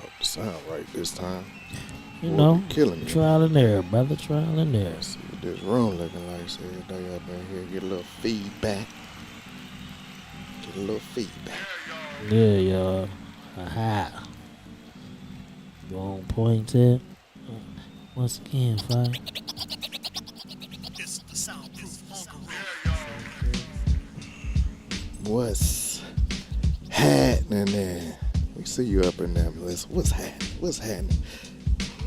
Hope the sound right this time. You Boy, know, be killing me. trial and error, brother, trial and error. See what this room looking like. See if they up in here. Get a little feedback. Get a little feedback. Yeah, y'all. Aha. You on point, Ted? Once again, five. What's happening there? We see you up in there, Melissa. What's happening? What's happening?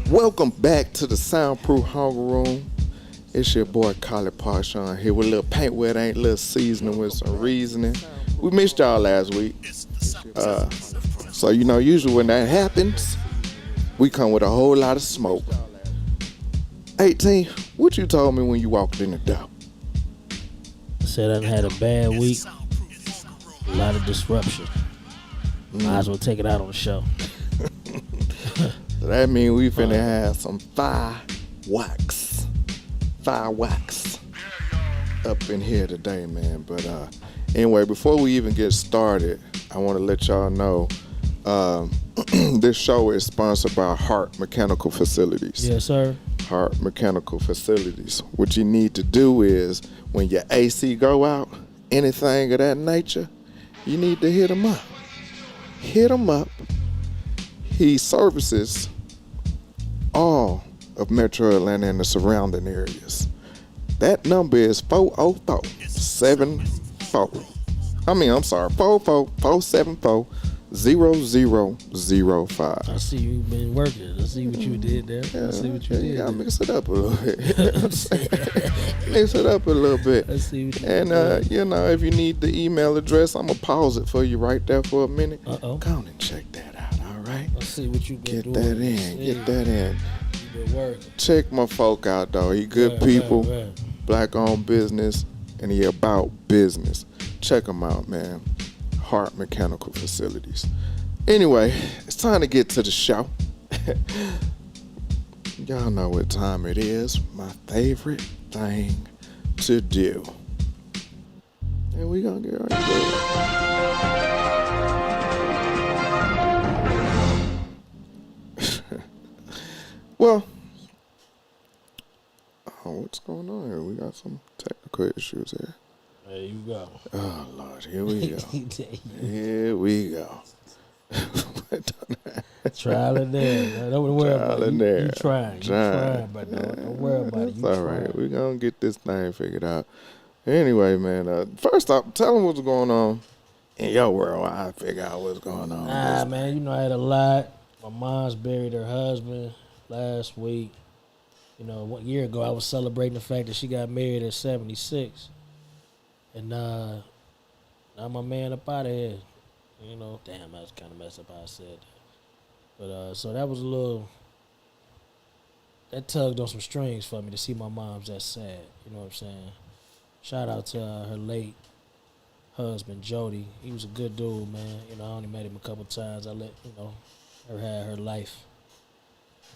Welcome back to the Soundproof Hunger Room. It's your boy Collie Parshawn here with a little paint where it ain't, a little seasoning with some reasoning. We missed y'all last week. So, you know, usually when that happens, we come with a whole lot of smoke. 18, what you told me when you walked in the door? I said I done had a bad week. A lot of disruption. Might as well take it out on the show. So that means we finna have some fireworks up in here today, man. But anyway, before we even get started, I want to let y'all know this show is sponsored by Heart Mechanical Facilities. Yes, sir. Heart Mechanical Facilities. What you need to do is when your AC go out, anything of that nature, you need to hit him up. Hit him up. He services all of Metro Atlanta and the surrounding areas. That number is 404-74. 474-0005. I see you been working. I see what you did there. Yeah, I see what you did. You gotta mix it up a little bit. Mix it up a little bit. I see what you And did. you know, if you need the email address, I'm gonna pause it for you right there for a minute. Uh-oh. Go on and check that out, all right? I see what you been Get doing. that in. Get that in. You been working. Check my folk out, though. He good people, Right. black-owned business, and he about business. Check him out, man. Heart Mechanical Facilities. Anyway, it's time to get to the show. Y'all know what time it is. My favorite thing to do. And we gonna get right to it. Well, what's going on here? We got some technical issues here. There you go. Oh, Lord, here we go. Here we go. Trial and error. Don't worry about it. You trying. You trying, but don't worry about it. It's all right. We're going to get this thing figured out. Anyway, man, first off, tell them what's going on in your world while I figure out what's going on. Man, you know, I had a lot. My mom's buried her husband last week. You know, 1 year ago, I was celebrating the fact that she got married at 76. And now my man up out of here. You know, damn, that was kind of messed up how I said that. But so that was a little, that tugged on some strings for me to see my mom's that sad. You know what I'm saying? Shout out to her late husband, Jody. He was a good dude, man. You know, I only met him a couple times. I let, you know, her have her life.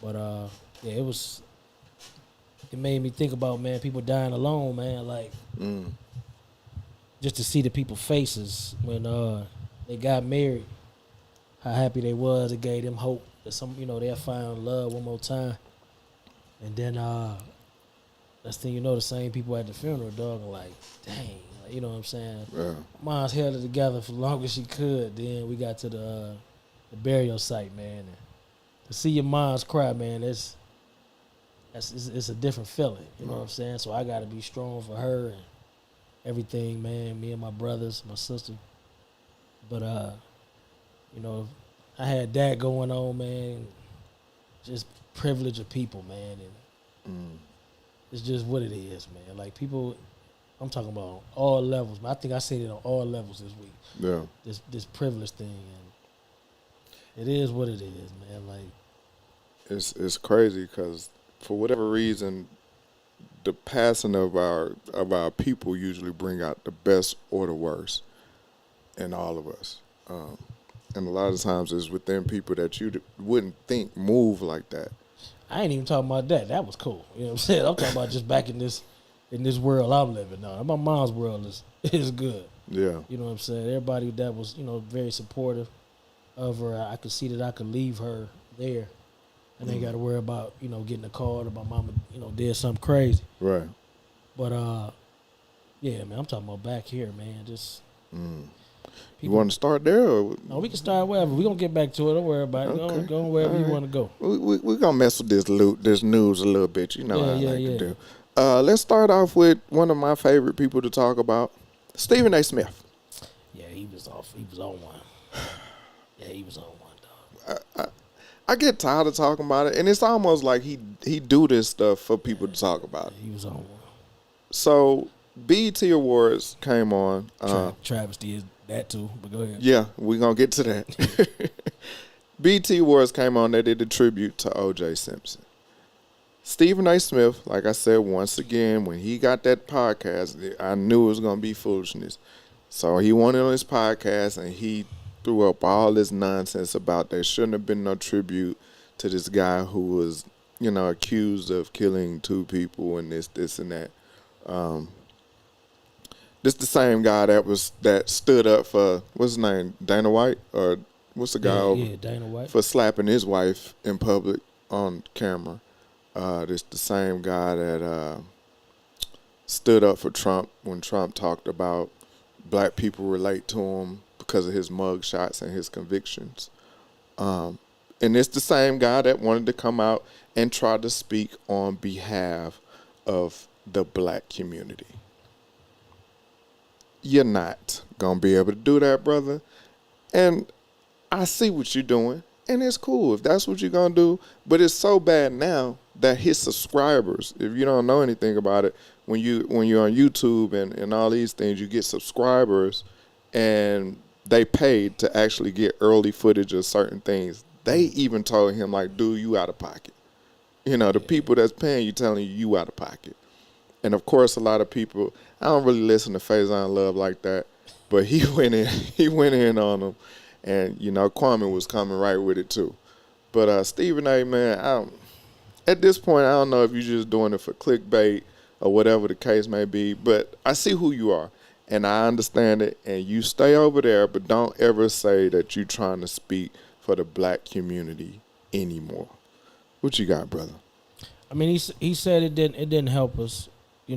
But, yeah, it made me think about, man, people dying alone, man. Like, just to see the people's faces when they got married, how happy they was. It gave them hope that they'll find love one more time. And then next thing you know, the same people at the funeral, dog, are like, dang, like, you know what I'm saying? Yeah. Mom's held it together for as long as she could. Then we got to the burial site, man. And to see your moms cry, man, it's a different feeling. You know what I'm saying? So I got to be strong for her and everything, man. Me and my brothers, my sister. But you know, I had that going on, man. Just privilege of people, man, and it's just what it is, man. Like people, I'm talking about on all levels. I think I seen it on all levels this week. Yeah. This privilege thing, and it is what it is, man. Like It's crazy because for whatever reason, the passing of our people usually bring out the best or the worst in all of us. And a lot of times it's within people that you wouldn't think move like that. I ain't even talking about that. That was cool. You know what I'm saying? I'm talking about just back in this world I'm living now. My mom's world is good. Yeah. You know what I'm saying? Everybody that was, very supportive. of her, I could see that I could leave her there, and ain't got to worry about getting a call that my mama did something crazy. Right. But yeah, man, I'm talking about back here, man. Just You want to start there? Or? no, we can start wherever. We gonna get back to it. Don't worry about it. Okay. Go wherever All you right. want to go. We're going to mess with this news a little bit. You know Yeah, how I yeah, like yeah. to do. Let's start off with one of my favorite people to talk about, Stephen A. Smith. Yeah, he was off. He was on one. Yeah, he was on one, dog. I get tired of talking about it, and it's almost like he do this stuff for people to talk about it. He was on one. So BET Awards came on. Travesty is that too, but go ahead. Yeah, we're going to get to that. BET Awards came on. They did a tribute to O.J. Simpson. Stephen A. Smith, like I said, once again, when he got that podcast, I knew it was going to be foolishness. So he went on his podcast, and he threw up all this nonsense about there shouldn't have been no tribute to this guy who was, accused of killing 2 people and this, and that. This the same guy that stood up for, what's his name, Dana White? Or what's the guy over? Yeah, Dana White. For slapping his wife in public on camera. This the same guy that stood up for Trump when Trump talked about black people relate to him because of his mug shots and his convictions. And it's the same guy that wanted to come out and try to speak on behalf of the black community. You're not going to be able to do that, brother. And I see what you're doing, and it's cool if that's what you're going to do. But it's so bad now that his subscribers, if you don't know anything about it, when you're on YouTube and all these things, you get subscribers, and they paid to actually get early footage of certain things. They even told him, like, dude, you out of pocket. The people that's paying you telling you out of pocket. And, of course, a lot of people, I don't really listen to Faison Love like that, but he went in on them. And, Kwame was coming right with it, too. But Stephen A., man, at this point, I don't know if you're just doing it for clickbait or whatever the case may be, but I see who you are, and I understand it, and you stay over there, but don't ever say that you're trying to speak for the black community anymore. What you got, brother? I mean, he said it didn't help us. He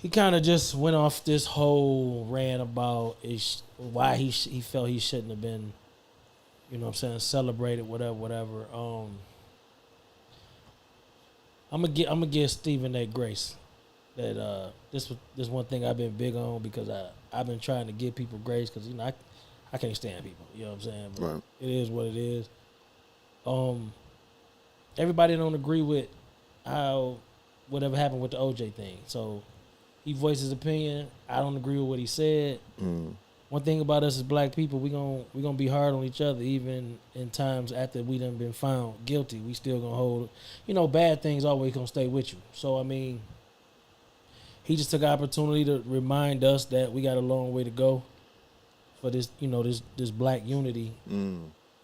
kind of just went off this whole rant about why he felt he shouldn't have been, celebrated, whatever. I'm gonna give Stephen A. grace that this one thing I've been big on because I've been trying to give people grace because I can't stand people. You know what I'm saying? But Right. It is what it is. Everybody don't agree with how whatever happened with the OJ thing. So he voiced his opinion. I don't agree with what he said. One thing about us as black people, we gonna be hard on each other even in times after we done been found guilty. We still gonna hold. Bad things always gonna stay with you. So I mean, he just took the opportunity to remind us that we got a long way to go for this, this black unity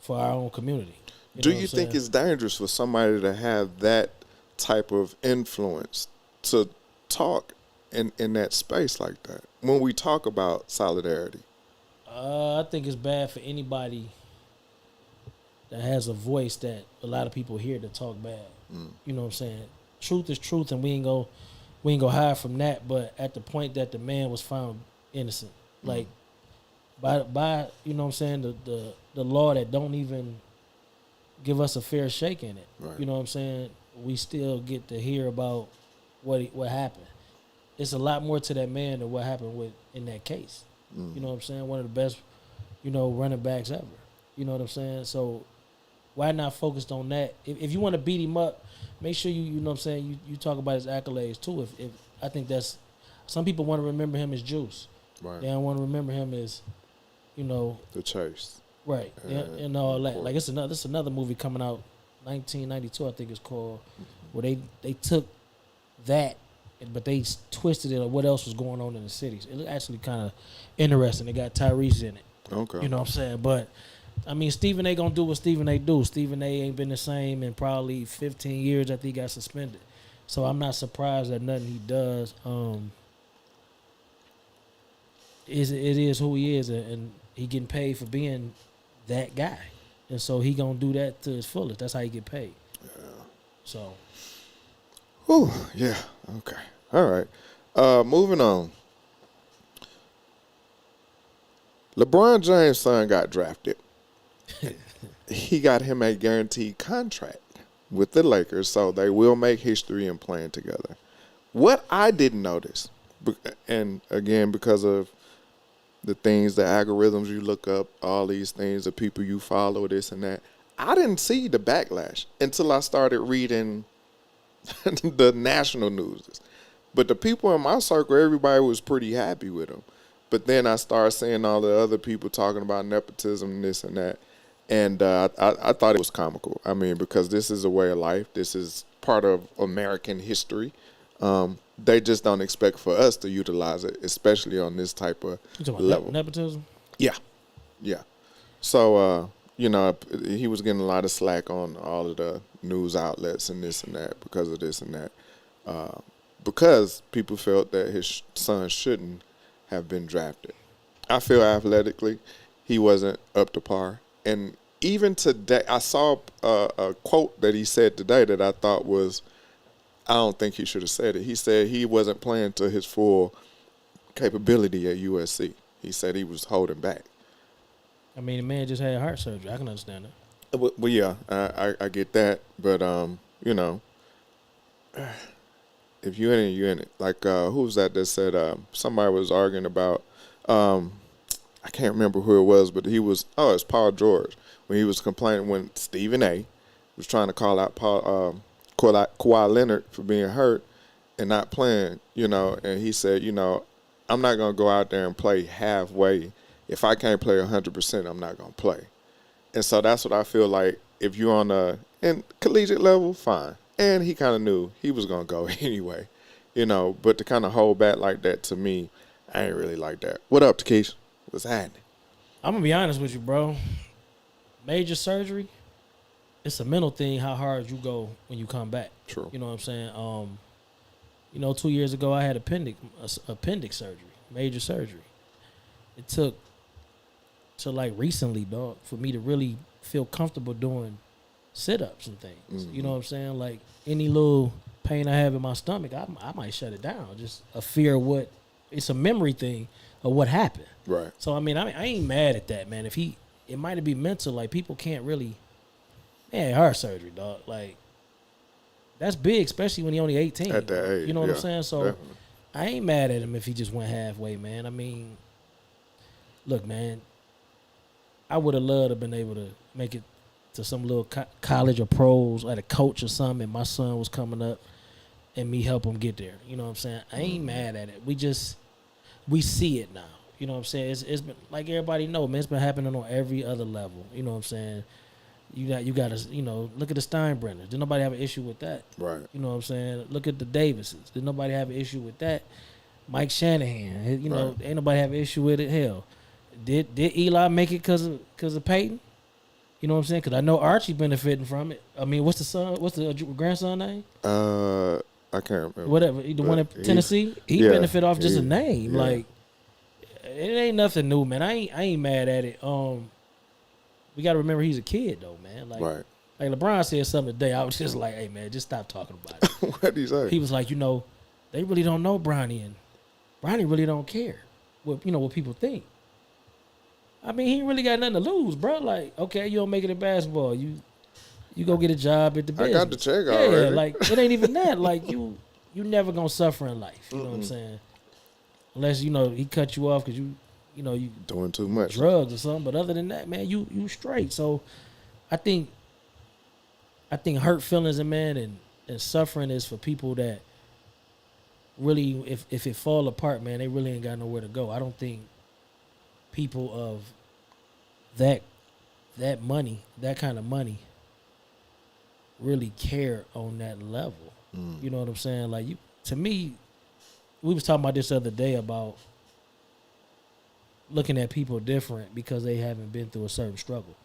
for our own community. Do you think it's dangerous for somebody to have that type of influence to talk in that space like that when we talk about solidarity? I think it's bad for anybody that has a voice that a lot of people hear to talk bad. You know what I'm saying? Truth is truth, and we ain't go hide from that. But at the point that the man was found innocent, like by you know what I'm saying, the law that don't even give us a fair shake in it. Right. You know what I'm saying? We still get to hear about what happened. It's a lot more to that man than what happened in that case. You know what I'm saying? One of the best, running backs ever. You know what I'm saying? So why not focus on that? If you want to beat him up, make sure you know what I'm saying, you talk about his accolades too. If I think that's, some people want to remember him as Juice. Right. They don't want to remember him as, The chase. right, and all that. Like this another movie coming out, 1992, I think it's called, where they took that, but they twisted it of what else was going on in the cities. It was actually kind of interesting. It got Tyrese in it. Okay. You know what I'm saying? But I mean, Stephen A. gonna do what Stephen A. do. Stephen A. ain't been the same in probably 15 years after he got suspended. So I'm not surprised at nothing he does. it is who he is, and he getting paid for being that guy, and so he gonna do that to his fullest. That's how he get paid. So, Whew, yeah. Okay. All right. Moving on. LeBron James' son got drafted. He got him a guaranteed contract with the Lakers, so they will make history in playing together. What I didn't notice, and again, because of the things, the algorithms you look up, all these things, the people you follow, this and that, I didn't see the backlash until I started reading the national news. But the people in my circle, everybody was pretty happy with him. But then I started seeing all the other people talking about nepotism and this and that. And I thought it was comical. I mean, because this is a way of life. This is part of American history. They just don't expect for us to utilize it, especially on this type of you talking level. about nepotism? Yeah. Yeah. So, he was getting a lot of slack on all of the news outlets and this and that because of this and that. Because people felt that his son shouldn't have been drafted. I feel athletically he wasn't up to par. And even today, I saw a quote that he said today that I thought was, I don't think he should have said it. He said he wasn't playing to his full capability at USC. He said he was holding back. I mean, the man just had heart surgery. I can understand that. Well, yeah, I get that. But, if you're in it, you're in it. Like, who was that said somebody was arguing about, I can't remember who it was, but it's Paul George. When he was complaining when Stephen A. was trying to call out Kawhi Leonard for being hurt and not playing, and he said, I'm not going to go out there and play halfway. If I can't play 100%, I'm not going to play. And so that's what I feel like if you're on in collegiate level, fine. And he kind of knew he was going to go anyway, but to kind of hold back like that, to me, I ain't really like that. What up, Takeish? What's happening? I'm gonna be honest with you, bro. Major surgery, it's a mental thing how hard you go when you come back. True. You know what I'm saying? 2 years ago I had appendix surgery, major surgery. It took to like recently, dog, for me to really feel comfortable doing sit-ups and things. Mm-hmm. You know what I'm saying? Like any little pain I have in my stomach, I might shut it down. Just a fear of it's a memory thing of what happened. Right. So I ain't mad at that, man. It might be mental, like people can't really, man, heart surgery, dog. Like that's big, especially when he only 18. At that age, you know what I'm saying? So definitely. I ain't mad at him if he just went halfway, man. I mean, look, man, I would have loved to have been able to make it to some little college or pros, like a coach or something, and my son was coming up and me help him get there. You know what I'm saying? I ain't mad at it. We see it now. You know what I'm saying? It's been, like everybody know, man, it's been happening on every other level. You know what I'm saying? You got to, look at the Steinbrenners. Did nobody have an issue with that? Right. You know what I'm saying? Look at the Davises. Did nobody have an issue with that? Mike Shanahan. Right. Ain't nobody have an issue with it. Hell, did Eli make it because of Peyton? You know what I'm saying? Because I know Archie benefiting from it. I mean, what's the grandson name? I can't remember. Whatever. The one in Tennessee, he benefit off just a name. Yeah. Like, it ain't nothing new, man. I ain't mad at it. We got to remember he's a kid, though, man. Like, right. Like LeBron said something today. I was just like, hey, man, just stop talking about it. What did he say? He was like, they really don't know Bronny, and Bronny really don't care what people think. I mean, he ain't really got nothing to lose, bro. Like, okay, you don't make it in basketball. You go get a job at the business. I got the check already. Yeah, like, it ain't even that. Like, you never going to suffer in life. You know what I'm saying? Unless, he cut you off because you doing too much drugs or something. But other than that, man, you straight. So I think hurt feelings, and suffering is for people that really, if it fall apart, man, they really ain't got nowhere to go. I don't think people of that money, that kind of money, really care on that level. You know what I'm saying? Like, to me, we was talking about this the other day about looking at people different because they haven't been through a certain struggle.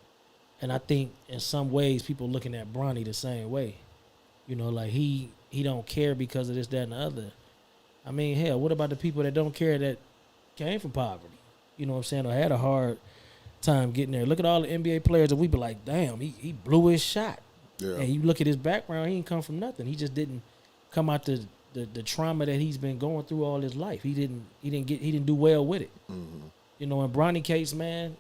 And I think in some ways people looking at Bronny the same way. Like he don't care because of this, that, and the other. I mean, hell, what about the people that don't care that came from poverty. You know what I'm saying? Or had a hard time getting there. Look at all the NBA players that we be like, damn, he blew his shot. Yeah. And you look at his background, he didn't come from nothing. He just didn't come out the trauma that he's been going through all his life. He didn't do well with it. Mm-hmm. You know, in Bronny case, man,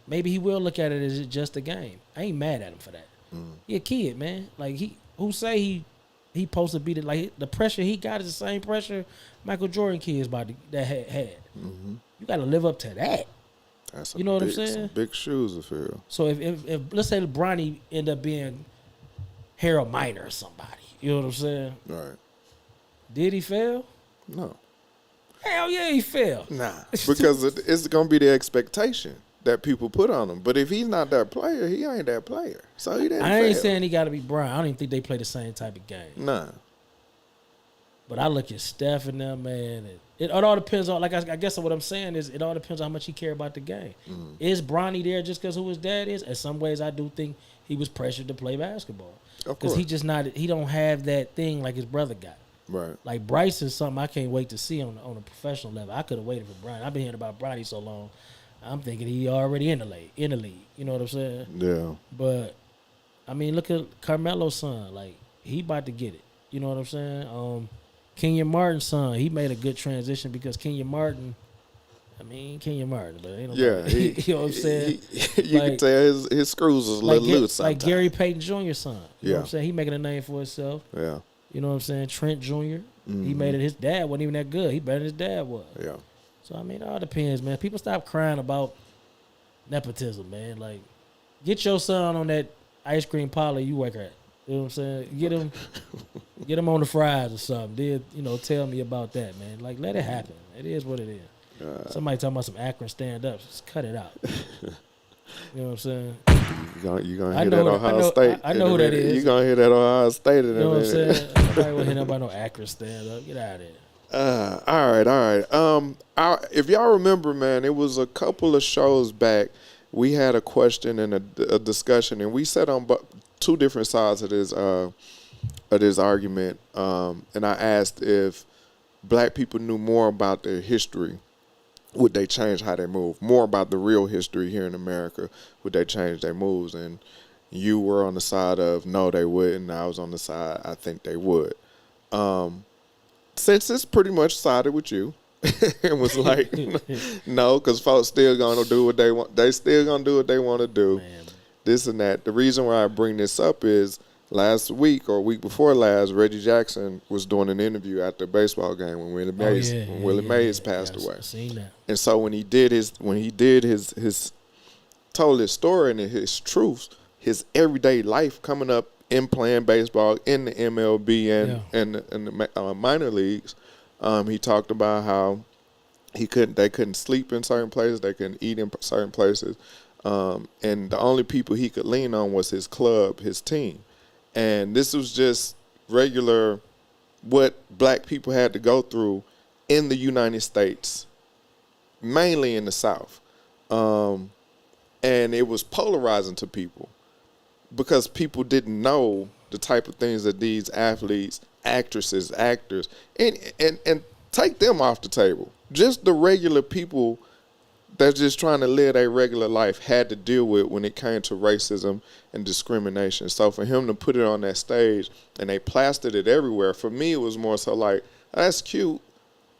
maybe he will look at it as just a game. I ain't mad at him for that. Mm-hmm. He a kid, man. Like he say he supposed to be like the pressure he got is the same pressure Michael Jordan kids that had. Mm-hmm. You got to live up to that. That's you know what I'm saying? Some big shoes to fill. So if let's say Bronny end up being Harold Miner or somebody, you know what I'm saying? Right. Did he fail? No. Hell yeah, he failed. Nah, because it's gonna be the expectation that people put on him. But if he's not that player, he ain't that player. So he didn't. I ain't fail. saying he got to be Bron. I don't even think they play the same type of game. Nah. But I look at Steph and them, man. And it all depends on, like I guess what I'm saying is, it all depends on how much he care about the game. Mm. Is Bronny there just because who his dad is? In some ways, I do think he was pressured to play basketball because he just not. He don't have that thing like his brother got. Right. Like Bryce is something I can't wait to see on a professional level. I could have waited for Bronny. I've been hearing about Bronny so long. I'm thinking he already in the league. You know what I'm saying? Yeah. But I mean, look at Carmelo's son. Like he about to get it. You know what I'm saying? Kenyon Martin's son. He made a good transition because Kenyon Martin. But ain't nobody, Yeah. you know what I'm saying? You can tell his screws was a little loose sometimes. Like Gary Payton Jr.'s son. You know what I'm Yeah. saying? He making a name for himself. Yeah. You know what I'm saying? Trent Jr. Mm-hmm. He made it. His dad wasn't even that good. He better than his dad was. Yeah. So it all depends, man. People stop crying about nepotism, man. Like, get your son on that ice cream parlor you work at. You know what I'm saying? Get him on the fries or something. Tell me about that, man. Like, let it happen. It is what it is. Somebody talking about some Akron stand-ups. Just cut it out. You know what I'm saying? You're going to hear that Ohio State. I know who that is. You're going to hear that Ohio State in a minute. You know what I'm saying? Nobody will hear about no Akron stand-up. Get out of there. All right. If y'all remember, man, it was a couple of shows back. We had a question and a discussion, and we sat on two different sides of this argument. And I asked if black people knew more about their history, would they change how they move? More about the real history here in America, would they change their moves? And you were on the side of no, they wouldn't. I was on the side I think they would. Since it's pretty much sided with you, it was like no, because folks still gonna do what they want. They still gonna do what they want to do. Man. This and that. The reason why I bring this up is last week or week before last, Reggie Jackson was doing an interview at the baseball game when Willie Mays passed away. I've seen that. And so when he did his told his story and his truths, his everyday life coming up in playing baseball in the MLB and the minor leagues, he talked about how they couldn't sleep in certain places, they couldn't eat in certain places, and the only people he could lean on was his club, his team. And this was just regular what black people had to go through in the United States, mainly in the South. And it was polarizing to people because people didn't know the type of things that these athletes, actresses, actors, and take them off the table. Just the regular people that's just trying to live their regular life had to deal with when it came to racism and discrimination. So for him to put it on that stage and they plastered it everywhere, for me it was more so like, that's cute,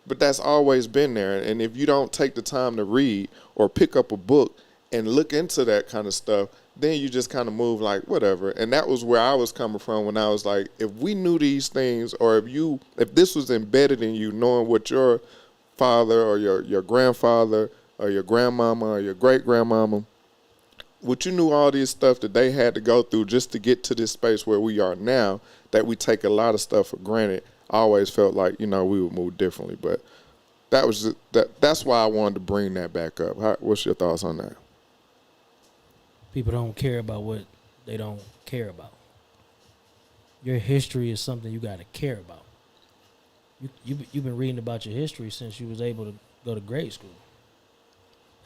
but that's always been there. And if you don't take the time to read or pick up a book and look into that kind of stuff, then you just kind of move like whatever. And that was where I was coming from when I was like, if we knew these things, or if this was embedded in you, knowing what your father or your grandfather or your grandmama or your great-grandmama, what you knew all this stuff that they had to go through just to get to this space where we are now, that we take a lot of stuff for granted, I always felt like, we would move differently. But that's why I wanted to bring that back up. What's your thoughts on that? People don't care about what they don't care about. Your history is something you got to care about. You've been reading about your history since you was able to go to grade school.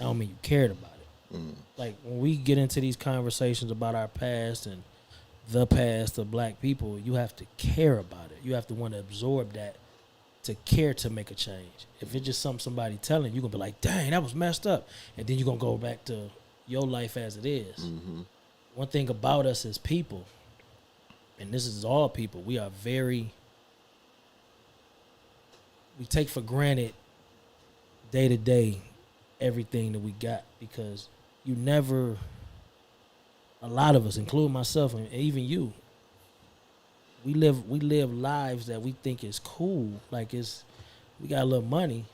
I don't mean you cared about it. Mm. Like when we get into these conversations about our past and the past of black people, you have to care about it. You have to want to absorb that to care to make a change. If it's just somebody telling you, you're gonna be like, dang, that was messed up, and then you're gonna go back to your life as it is. Mm-hmm. One thing about us as people, and this is all people, we take for granted day to day everything that we got, because you never, a lot of us, including myself and even you, we live lives that we think is cool. Like we got a little money,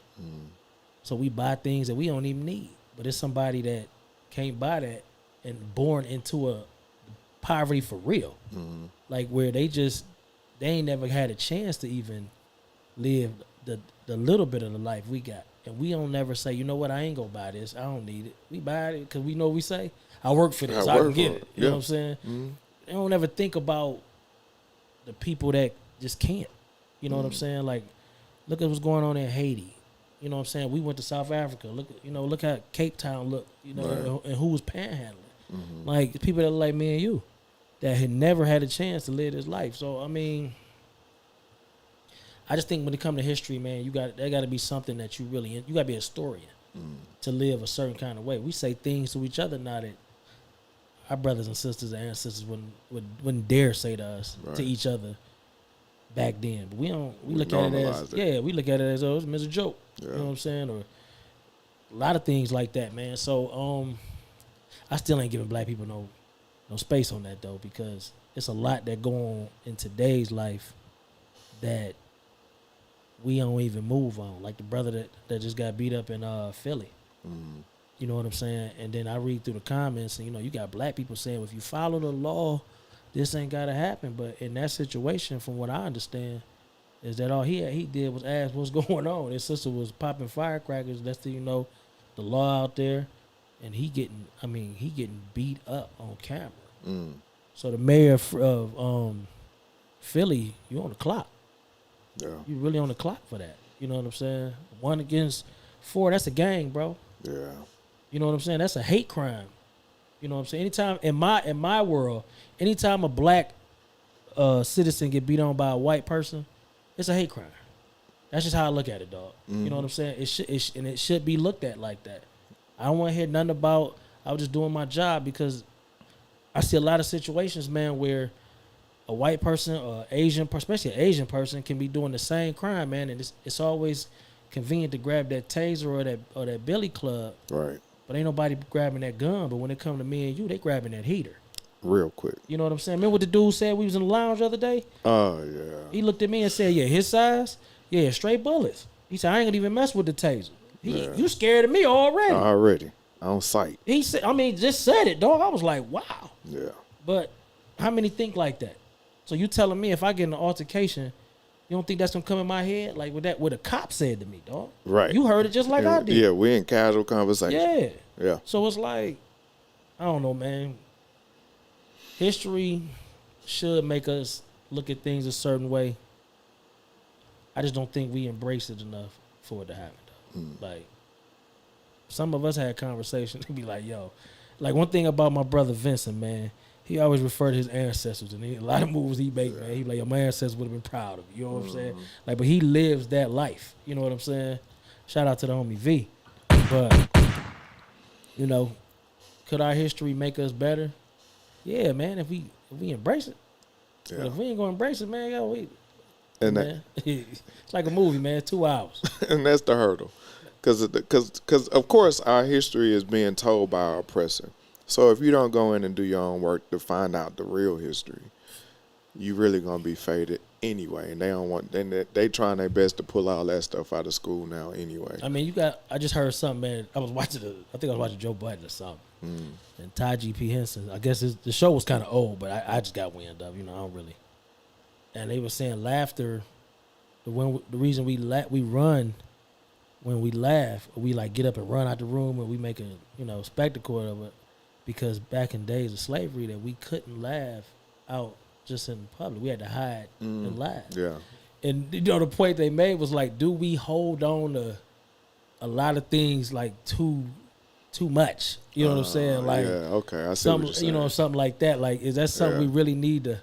so we buy things that we don't even need. But it's somebody that can't buy that and born into a poverty for real. Mm-hmm. Like where they ain't never had a chance to even live the little bit of the life we got. And we don't never say, you know what, I ain't gonna buy this. I don't need it. We buy it because we know we say, I work for this. I can get it. You know what I'm saying? Mm-hmm. They don't ever think about the people that just can't. You know what I'm saying? Like, look at what's going on in Haiti. You know what I'm saying? We went to South Africa. Look how Cape Town looked, right. And who was panhandling. Mm-hmm. Like, the people that look like me and you that had never had a chance to live this life. So, I mean, I just think when it comes to history, man, there got to be something that you got to be a historian to live a certain kind of way. We say things to each other now that our brothers and sisters and ancestors wouldn't dare say to us, right. to each other back then. But we look at it as, we look at it as, oh, it's a joke. Yeah. You know what I'm saying? Or a lot of things like that, man. So I still ain't giving black people no space on that, though, because it's a lot that go on in today's life that we don't even move on. Like the brother that just got beat up in Philly. Mm-hmm. You know what I'm saying? And then I read through the comments, and, you got black people saying, if you follow the law, this ain't got to happen. But in that situation, from what I understand, is that all he did was ask what's going on. His sister was popping firecrackers. That's the law out there. And he getting beat up on camera. Mm. So the mayor of Philly, you on the clock. Yeah. You really on the clock for that. You know what I'm saying? 1 against 4, that's a gang, bro. Yeah. You know what I'm saying? That's a hate crime. You know what I'm saying? Anytime in my world, anytime a black citizen get beat on by a white person, it's a hate crime. That's just how I look at it, dog. Mm-hmm. You know what I'm saying? It should be looked at like that. I don't want to hear nothing about I was just doing my job, because I see a lot of situations, man, where a white person or especially an Asian person, can be doing the same crime, man, and it's always convenient to grab that taser or that billy club. Right. But ain't nobody grabbing that gun. But when it come to me and you, they grabbing that heater. Real quick. You know what I'm saying? Remember what the dude said? We was in the lounge the other day? Oh, yeah. He looked at me and said, yeah, his size? Yeah, straight bullets. He said, I ain't gonna even mess with the taser. You scared of me already. Already. On sight. He said, just said it, dog. I was like, wow. Yeah. But how many think like that? So you telling me if I get in an altercation, you don't think that's gonna come in my head? Like what a cop said to me, dog. Right. You heard it just like I did. Yeah, we're in casual conversation. Yeah. Yeah. So it's like, I don't know, man. History should make us look at things a certain way. I just don't think we embrace it enough for it to happen, though. Like, some of us had conversations and be like, yo, like one thing about my brother Vincent, man, he always referred to his ancestors, and a lot of moves he made, man. He like, yo, my ancestors would have been proud of you. You know what I'm saying? Like, but he lives that life. You know what I'm saying? Shout out to the homie V. But, could our history make us better? Yeah, man, if we embrace it. Yeah. But if we ain't gonna embrace it, man, it's like a movie, man. 2 hours. And that's the hurdle. Because of course, our history is being told by our oppressor. So if you don't go in and do your own work to find out the real history, you really gonna be faded anyway. And they don't want. They trying their best to pull all that stuff out of school now anyway. I just heard something, man. I think I was watching Joe Budden or something. And Ty G.P. Henson. I guess the show was kind of old, but I just got wind of. I don't really. And they were saying laughter. The reason we run. When we laugh, or we like get up and run out the room, and we make a spectacle of it, because back in days of slavery, that we couldn't laugh out just in public. We had to hide and laugh. Yeah. And the point they made was like, do we hold on to a lot of things like too much? You know what I'm saying? Like, yeah, okay, I see what you're saying. Something like that. Like, is that something we really need to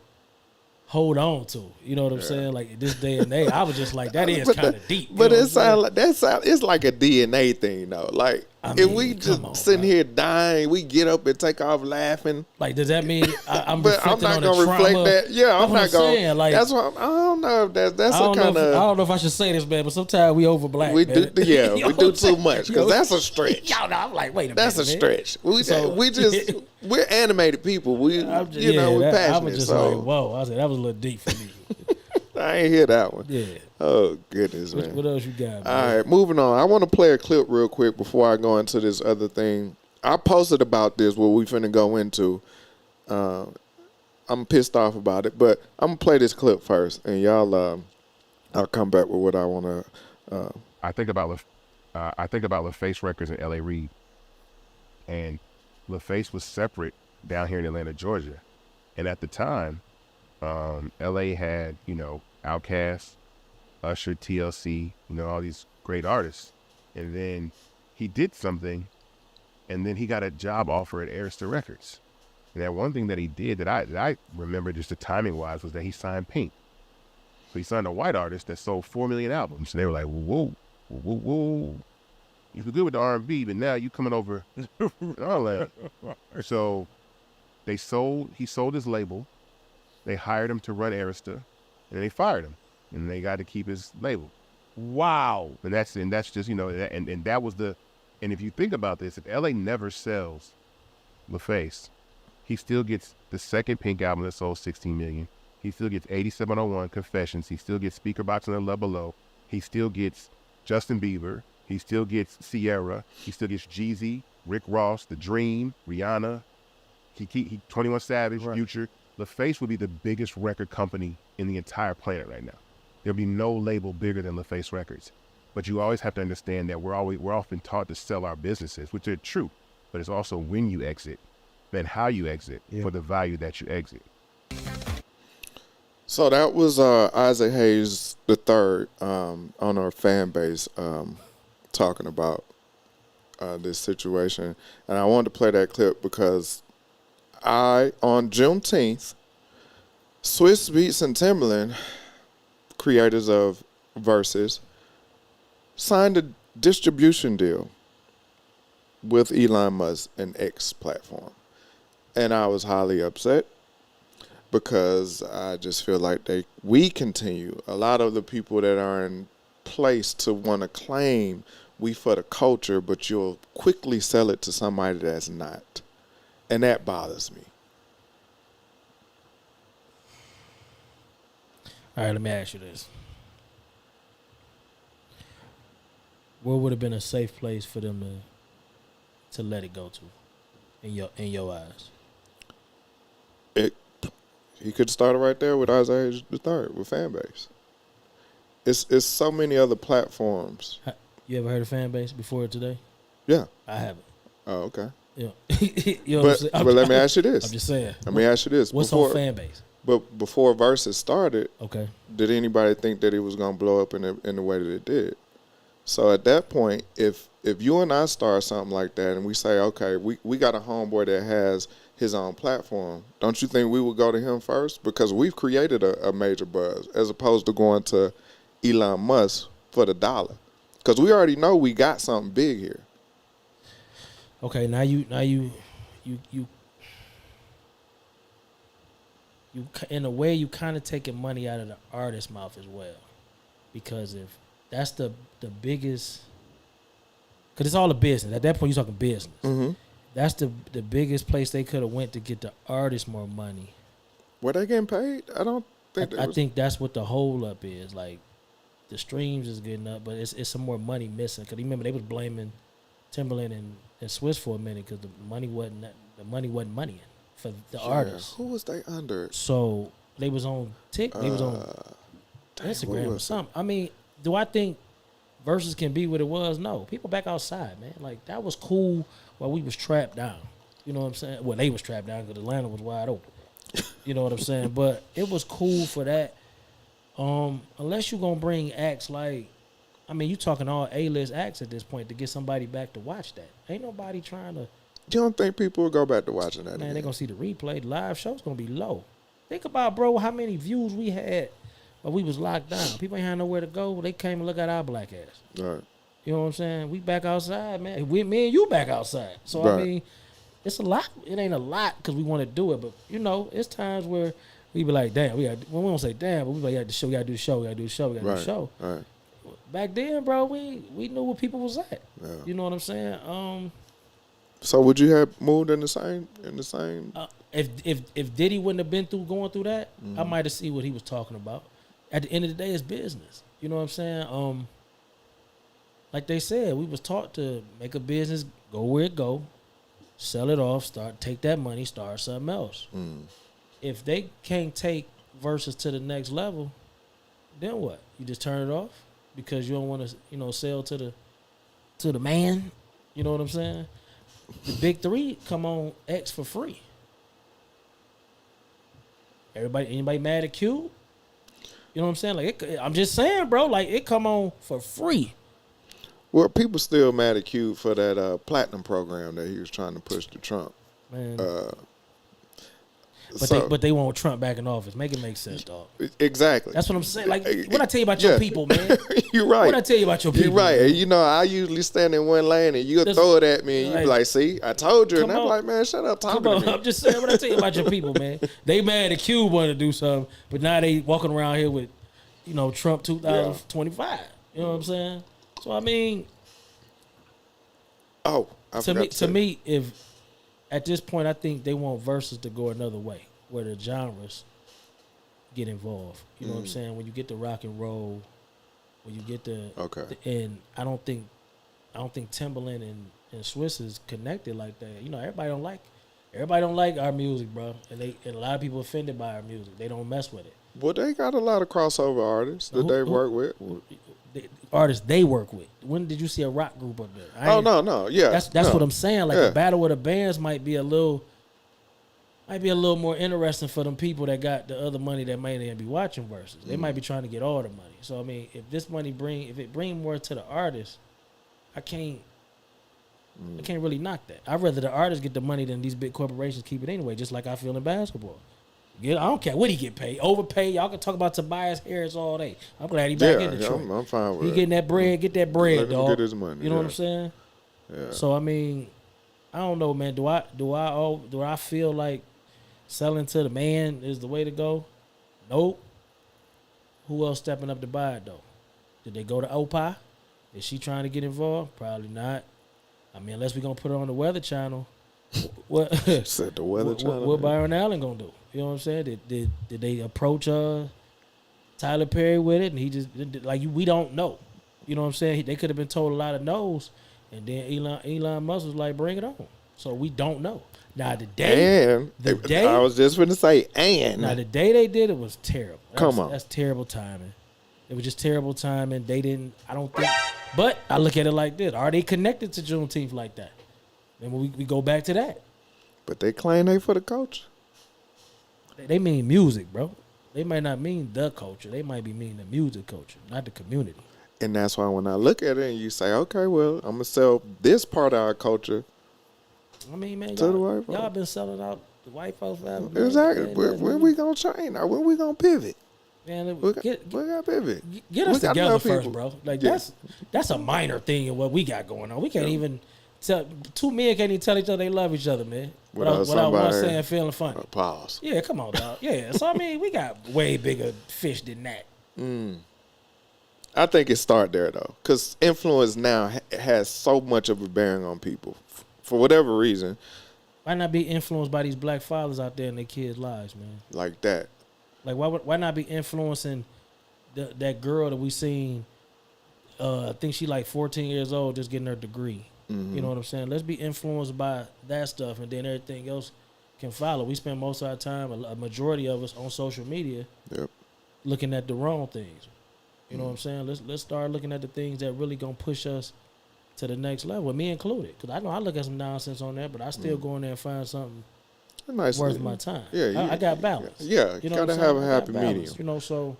hold on to. You know what I'm saying? Like this day and age, I was just like, that is kind of deep. But it sounds like it's like a DNA thing though. Like if we just sitting here dying, we get up and take off laughing. Like does that mean I'm but I'm not gonna reflect that. Yeah, I'm not gonna. Like, that's what I don't know if that's a kind of. I don't know if I should say this, man. But sometimes we over black. We man. do, yeah, we do too much because that's a stretch. Y'all know, I'm like, wait a minute. That's a stretch. We're animated people. We we're passionate. I was just like, whoa. I said that was a little deep for me. I ain't hear that one. Yeah. Oh goodness, man. What else you got, man? All right, moving on. I want to play a clip real quick before I go into this other thing. I posted about this, what we finna go into. I'm pissed off about it, but I'm gonna play this clip first, and y'all, I'll come back with what I want to. I think about LaFace Records and L.A. Reid, and LaFace was separate down here in Atlanta, Georgia, and at the time, L.A. had Outkast, Usher, TLC, all these great artists, and then he did something, and then he got a job offer at Arista Records. And that one thing that he did that I remember just the timing wise was that he signed Pink. So he signed a white artist that sold 4 million albums. And they were like, whoa. You were good with the R&B, but now you coming over all that. So he sold his label. They hired him to run Arista, and then they fired him. And they got to keep his label. Wow. And that's just, and that was and if you think about this, if LA never sells LaFace, he still gets the second Pink album that sold 16 million. He still gets 8701 Confessions. He still gets Speaker Box and the Love Below. He still gets Justin Bieber. He still gets Sierra. He still gets Jeezy, Rick Ross, The Dream, Rihanna. He 21 Savage, right. Future. LaFace would be the biggest record company in the entire planet right now. There'll be no label bigger than LaFace Records. But you always have to understand that we're often taught to sell our businesses, which are true. But it's also when you exit, then how you exit for the value that you exit. So that was Isaac Hayes III on our fan base talking about this situation. And I wanted to play that clip because on Juneteenth, Swiss Beats and Timbaland, creators of Versus, signed a distribution deal with Elon Musk and X platform. And I was highly upset because I just feel like we continue. A lot of the people that are in place to want to claim we for the culture, but you'll quickly sell it to somebody that's not. And that bothers me. All right, let me ask you this. Where would have been a safe place for them to let it go to in your eyes? He could start right there with Isaiah III, with Fanbase. It's so many other platforms. You ever heard of Fanbase before today? Yeah. I haven't. Oh, okay. Yeah. But let me ask you this. I'm just saying. Let me ask you this. What's on Fanbase? But before Versus started, okay, did anybody think that it was going to blow up in the way that it did? So at that point, if you and I start something like that and we say, okay, we got a homeboy that has his own platform, don't you think we would go to him first? Because we've created a major buzz as opposed to going to Elon Musk for the dollar. Because we already know we got something big here. Okay, now you in a way you kind of taking money out of the artist's mouth as well, because if that's the biggest, because it's all a business. At that point, you're talking business. Mm-hmm. That's the biggest place they could have went to get the artist more money. Were they getting paid? I don't think. I think that's what the hold up is. Like the streams is getting up, but it's some more money missing. Because remember they was blaming Timbaland and Swiss for a minute because the money wasn't money for the artists. Who was they under? So they was on They was on Instagram or something. I mean, do I think Versus can be what it was? No. People back outside, man. Like that was cool while we was trapped down. You know what I'm saying? Well, they was trapped down because Atlanta was wide open. You know what I'm saying? But it was cool for that. Unless you gonna bring acts like, I mean, you talking all A-list acts at this point to get somebody back to watch that. Ain't nobody trying to. You don't think people will go back to watching that? Man, they gonna see the replay. The live show's gonna be low. Think about, bro, how many views we had when we was locked down. People ain't had nowhere to go. They came and look at our black ass. Right. You know what I'm saying? We back outside, man. Me and you back outside. So, Right. I mean, it's a lot. It ain't a lot because we want to do it. But, you know, it's times where we be like, damn, we don't say damn, but we be like, we got to do the show, we got to do the show, we got to do the show. Right. Back then, bro, we knew where people was at. Yeah. You know what I'm saying? So would you have moved in the same? If Diddy wouldn't have been going through that, I might have seen what he was talking about. At the end of the day, it's business. You know what I'm saying? Like they said, we was taught to make a business, go where it go, sell it off, take that money, start something else. If they can't take verses to the next level, then what? You just turn it off because you don't want to, you know, sell to the man. You know what I'm saying? The big three come on X for free. Anybody mad at Q? You know what I'm saying? Like I'm just saying, bro. Like it come on for free. Well, people still mad at Q for that platinum program that he was trying to push to Trump. Man. So- But they want Trump back in office. Make it make sense, dog. Exactly. That's what I'm saying. Like what I tell you about your people, man. You're right. What I tell you about your people. You're right. Man? And, you know, I usually stand in one lane and you'll throw it at me and you be like, see, I told you. And I'm like, man, shut up talking to me. I'm just saying what I tell you about your people, man. They mad at Q wanted to do something, but now they walking around here with, you know, Trump 2025. You know what I'm saying? So I mean, to me, if at this point I think they want verses to go another way, where the genres get involved. You know what I'm saying? When you get the rock and roll, when you get and I don't think Timbaland and Swiss is connected like that. You know, everybody don't like our music, bro, and a lot of people offended by our music. They don't mess with it. Well, they got a lot of crossover artists that they work with. The artists they work with. When did you see a rock group up there? No, yeah. That's what I'm saying. Like a battle with the bands might be a little more interesting for them people that got the other money that may not be watching verses. They might be trying to get all the money. So I mean, if this money bring more to the artist, I can't really knock that. I'd rather the artists get the money than these big corporations keep it anyway. Just like I feel in basketball. I don't care what he get paid. Overpay. Y'all can talk about Tobias Harris all day. I'm glad he back in Detroit. I'm fine with he getting that bread. Get that bread, Let him dog. get his money. You know what I'm saying? Yeah. So I mean, I don't know, man. Do I feel like selling to the man is the way to go? Nope. Who else stepping up to buy it though? Did they go to Opie? Is she trying to get involved? Probably not. I mean, unless we're gonna put her on the Weather Channel. What Said the Weather Channel. What Byron Allen gonna do? You know what I'm saying? Did they approach Tyler Perry with it? And he just we don't know. You know what I'm saying? They could have been told a lot of no's, and then Elon Musk was like, "Bring it on." So we don't know. Now the day I was just going to say, the day they did it was terrible. That's terrible timing. It was just terrible timing. They didn't. I don't think. But I look at it like this: are they connected to Juneteenth like that? And we go back to that. But they claim they for the culture. They mean music, bro. They might not mean the culture. They might be meaning the music culture, not the community. And that's why when I look at it and you say, okay, well, I'm going to sell this part of our culture. I mean, man, to the white folks. Y'all been selling out the white folks forever. Exactly. When we going to change now? When we going to pivot? Man, we got to pivot. Get us together first, people. bro. Like that's a minor thing in what we got going on. We can't even tell two men can't even tell each other they love each other, man. Without one saying feeling funny. Pause. Yeah, come on, dog. Yeah. So I mean, we got way bigger fish than that. I think it start there though, because influence now has so much of a bearing on people, for whatever reason. Why not be influenced by these black fathers out there in their kids' lives, man? Like that. Like why not be influencing that girl that we seen? I think she like 14 years old, just getting her degree. You know what I'm saying? Let's be influenced by that stuff, and then everything else can follow. We spend most of our time, a majority of us, on social media, looking at the wrong things. You know what I'm saying? Let's start looking at the things that really gonna push us to the next level, me included. Because I know I look at some nonsense on there, but I still go in there and find something worth my time. Yeah, I got balance. Yeah, you gotta have a happy medium. You know, so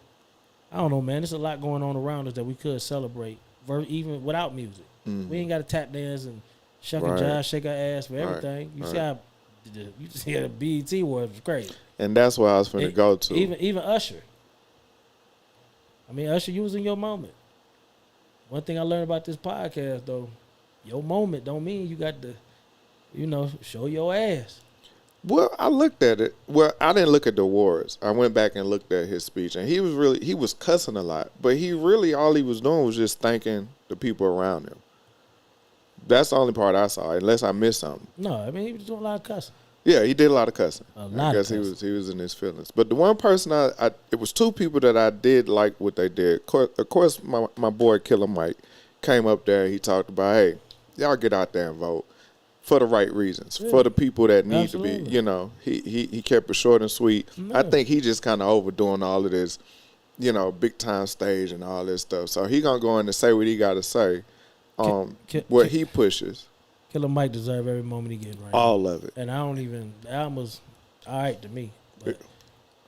I don't know, man. There's a lot going on around us that we could celebrate, even without music. We ain't got to tap dance and shuck and jive, shake our ass for everything. You see how You see the BET Awards was crazy. And that's where I was finna go to. Even Usher. I mean, Usher, you was in your moment. One thing I learned about this podcast, though, your moment don't mean you got to, show your ass. Well, I looked at it. Well, I didn't look at the awards. I went back and looked at his speech, and he was cussing a lot. But all he was doing was just thanking the people around him. That's the only part I saw, unless I missed something. No, I mean, he was doing a lot of cussing. Yeah, he did a lot of cussing. I guess he was in his feelings. But the one person it was two people that I did like what they did. Of course, my boy Killer Mike came up there. He talked about, hey, y'all get out there and vote for the right reasons, for the people that need to be. He kept it short and sweet. Yeah. I think he just kind of overdoing all of this, big time stage and all this stuff. So he gonna go in and say what he got to say, what he pushes. Killer Mike deserve every moment he getting right All now. of it. And the album was all right to me. But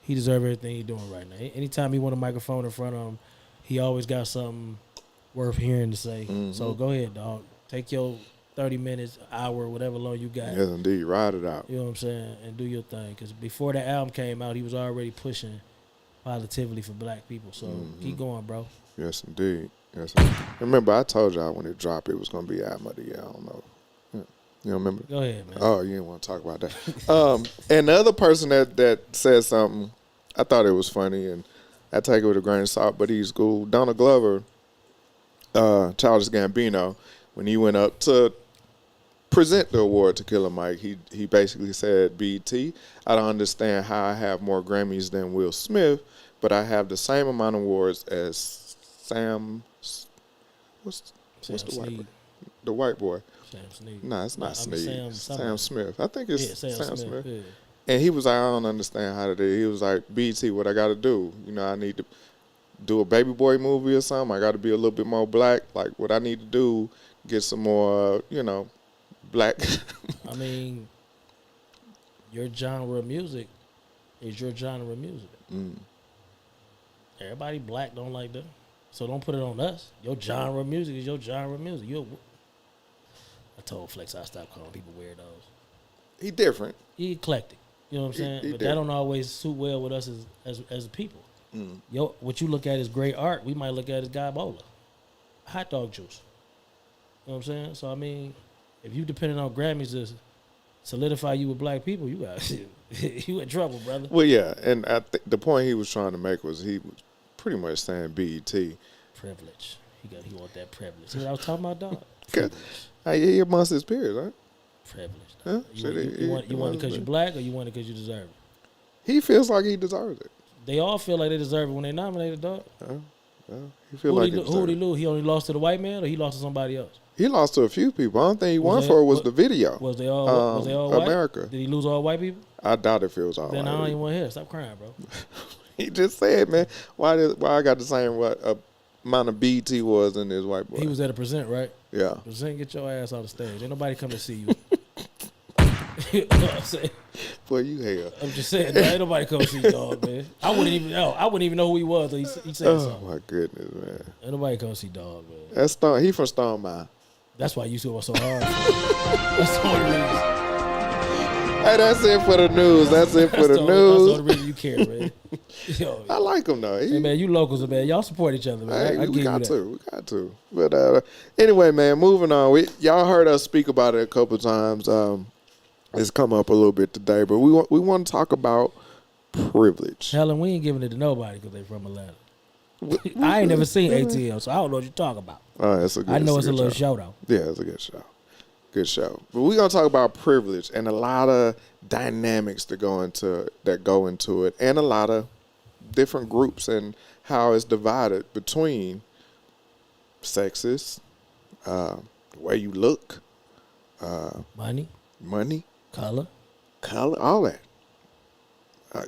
he deserve everything he's doing right now. Anytime he want a microphone in front of him, he always got something worth hearing to say. Mm-hmm. So go ahead, dog. Take your 30 minutes, hour, whatever long you got. Yes, indeed. Ride it out. You know what I'm saying? And do your thing. Because before the album came out, he was already pushing positively for black people. So keep going, bro. Yes, indeed. Yes. Remember, I told y'all when it dropped, it was going to be album of the year. I don't know. You don't remember? Go ahead, man. Oh, you didn't want to talk about that. And the other person that said something, I thought it was funny, and I take it with a grain of salt, but he's cool. Donald Glover, Childish Gambino, when he went up to present the award to Killer Mike, he basically said, BET, I don't understand how I have more Grammys than Will Smith, but I have the same amount of awards as Sam. What's the white boy? The white boy. Sam Snead. No, it's not Snead. Sam Smith. I think it's Sam Smith. Yeah. And he was like, I don't understand how to do it. He was like, BT, what I got to do? I need to do a Baby Boy movie or something. I got to be a little bit more black. Like, what I need to do, get some more, black. I mean, your genre of music is your genre of music. Everybody black don't like that. So don't put it on us. Your genre of music is your genre of music. I told Flex I stopped calling people weirdos. He different. He eclectic. You know what I'm saying? But that don't always suit well with us as people. What you look at as great art, we might look at as Gabola. Hot dog juice. You know what I'm saying? So, I mean, if you depending on Grammys to solidify you with black people, you in trouble, brother. Well, yeah, and I think the point he was trying to make was he was pretty much saying BET. Privilege. He want that privilege. See what I was talking about, dog? Privilege. He amongst his peers, right? Privilege. Huh? You want it because you're black, or you want it because you deserve it? He feels like he deserves it. They all feel like they deserve it when they nominated, dog. He feel like who did he lose? He only lost to the white man, or he lost to somebody else? He lost to a few people. I don't think he won for was the video. Was they all white? America. Did he lose all white people? I doubt if it was all then white. I don't even want to hear. Stop crying, bro. He just said, man, why I got the same amount of BT was in this white boy. He was at a present, right? Yeah. Present, get your ass on the stage. Ain't nobody come to see you. You know what I'm saying? Boy, you hell. I'm just saying, ain't nobody come see you, dog, man. I wouldn't even know who he was until he said something. Oh my goodness, man. Ain't nobody come see dog, man. That's Stone. He from Stone Mine. That's why you was so hard. That's the only reason. Hey, that's it for the news. That's it for the news. That's the only reason you care, man. Yo, I like him though. Hey, man, you locals, man. Y'all support each other, man. Hey, I we got to. But anyway, man, moving on. Y'all heard us speak about it a couple times. It's come up a little bit today, but we want to talk about privilege. Helen, we ain't giving it to nobody because they from Atlanta. I ain't never seen ATL, so I don't know what you're talking about. Oh, that's a good. I know it's a little show though. Yeah, it's a good show. Good show. But we're gonna talk about privilege and a lot of dynamics that go into it, and a lot of different groups and how it's divided between sexes, the way you look, money, color, all that.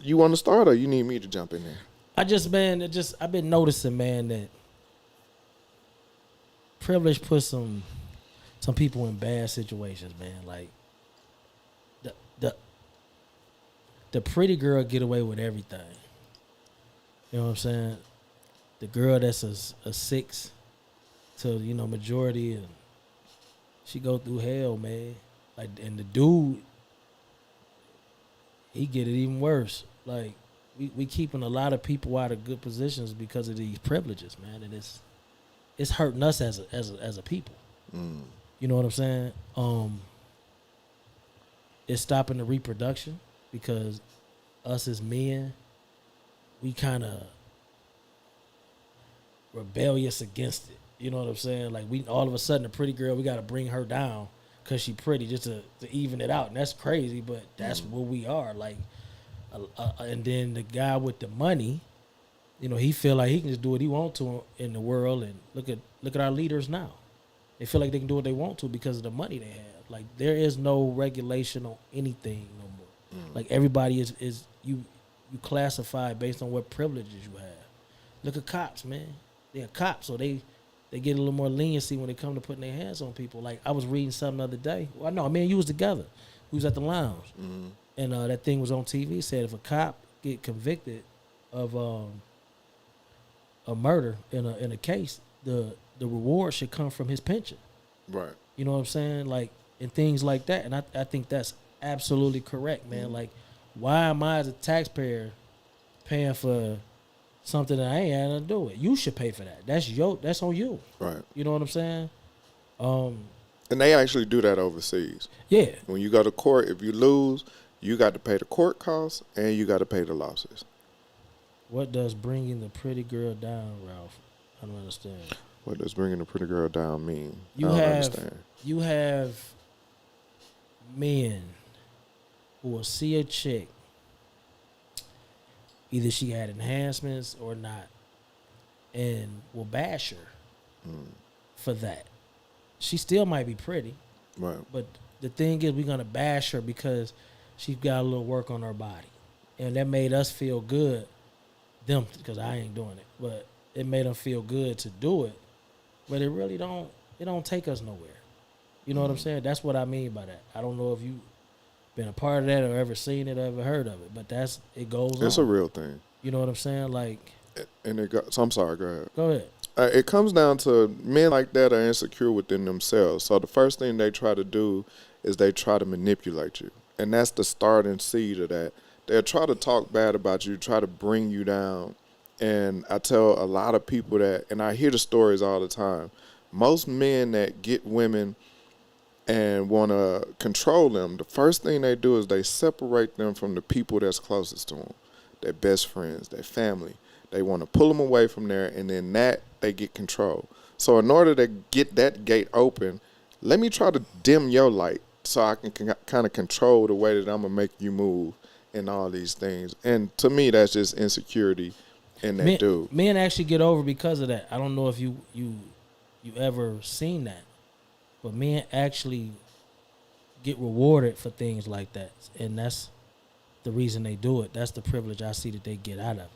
You want to start, or you need me to jump in there? I've been noticing, man, that privilege puts some people in bad situations, man. Like the pretty girl get away with everything. You know what I'm saying? The girl that's a 6 to majority, and she go through hell, man. Like, and the dude he get it even worse. Like we keeping a lot of people out of good positions because of these privileges, man, and it's hurting us as a people. You know what I'm saying? It's stopping the reproduction because us as men, we kind of rebellious against it. You know what I'm saying? Like we all of a sudden a pretty girl, we got to bring her down because she pretty just to even it out, and that's crazy. But that's what we are. Like, and then the guy with the money, you know, he feel like he can just do what he want to in the world. And look at our leaders now. They feel like they can do what they want to because of the money they have. Like there is no regulation on anything no more. Like everybody is you classify based on what privileges you have. Look at cops, man. They're cops, so they get a little more leniency when they come to putting their hands on people. Like I was reading something the other day. Well, no, man, you was together. We was at the lounge, and that thing was on TV. Said if a cop get convicted of a murder in a case, the reward should come from his pension. Right. You know what I'm saying? Like, and things like that. And I think that's absolutely correct, man. Like, why am I as a taxpayer paying for something that I ain't had to do with? You should pay for that. That's on you. Right. You know what I'm saying? And they actually do that overseas. Yeah. When you go to court, if you lose, you got to pay the court costs and you got to pay the losses. What does bringing the pretty girl down, Ralph? I don't understand. What does bringing a pretty girl down mean? You I don't have understand. you have men who will see a chick, either she had enhancements or not, and will bash her for that. She still might be pretty, Right. but the thing is, we're gonna bash her because she's got a little work on her body, and that made us feel good. Them, because I ain't doing it, but it made them feel good to do it. But it really don't. It don't take us nowhere. You know what I'm saying? That's what I mean by that. I don't know if you been a part of that or ever seen it or ever heard of it, but it goes on. It's a real thing. You know what I'm saying? Like, And so I'm sorry, go ahead. go ahead. It comes down to men like that are insecure within themselves. So the first thing they try to do is they try to manipulate you. And that's the starting seed of that. They'll try to talk bad about you, try to bring you down. And I tell a lot of people that, and I hear the stories all the time, most men that get women and want to control them, the first thing they do is they separate them from the people that's closest to them, their best friends, their family. They want to pull them away from there, and then that they get control. So in order to get that gate open, let me try to dim your light so I can kind of control the way that I'm going to make you move and all these things. And to me, that's just insecurity in that dude. Men actually get over because of that. I don't know if you ever seen that, but men actually get rewarded for things like that, and that's the reason they do it. That's the privilege I see that they get out of it.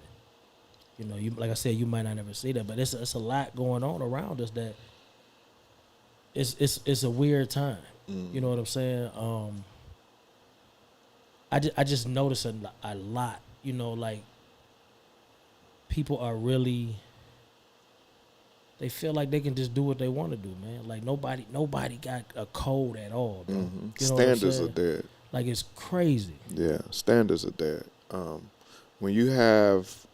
You know, like I said, you might not ever see that, but it's a lot going on around us that it's a weird time. You know what I'm saying? I just notice a lot. You know, like people are really. They feel like they can just do what they want to do, man. Like nobody got a code at all, bro. Mm-hmm. You know Standards are dead. Like it's crazy. Yeah, standards are dead. When you have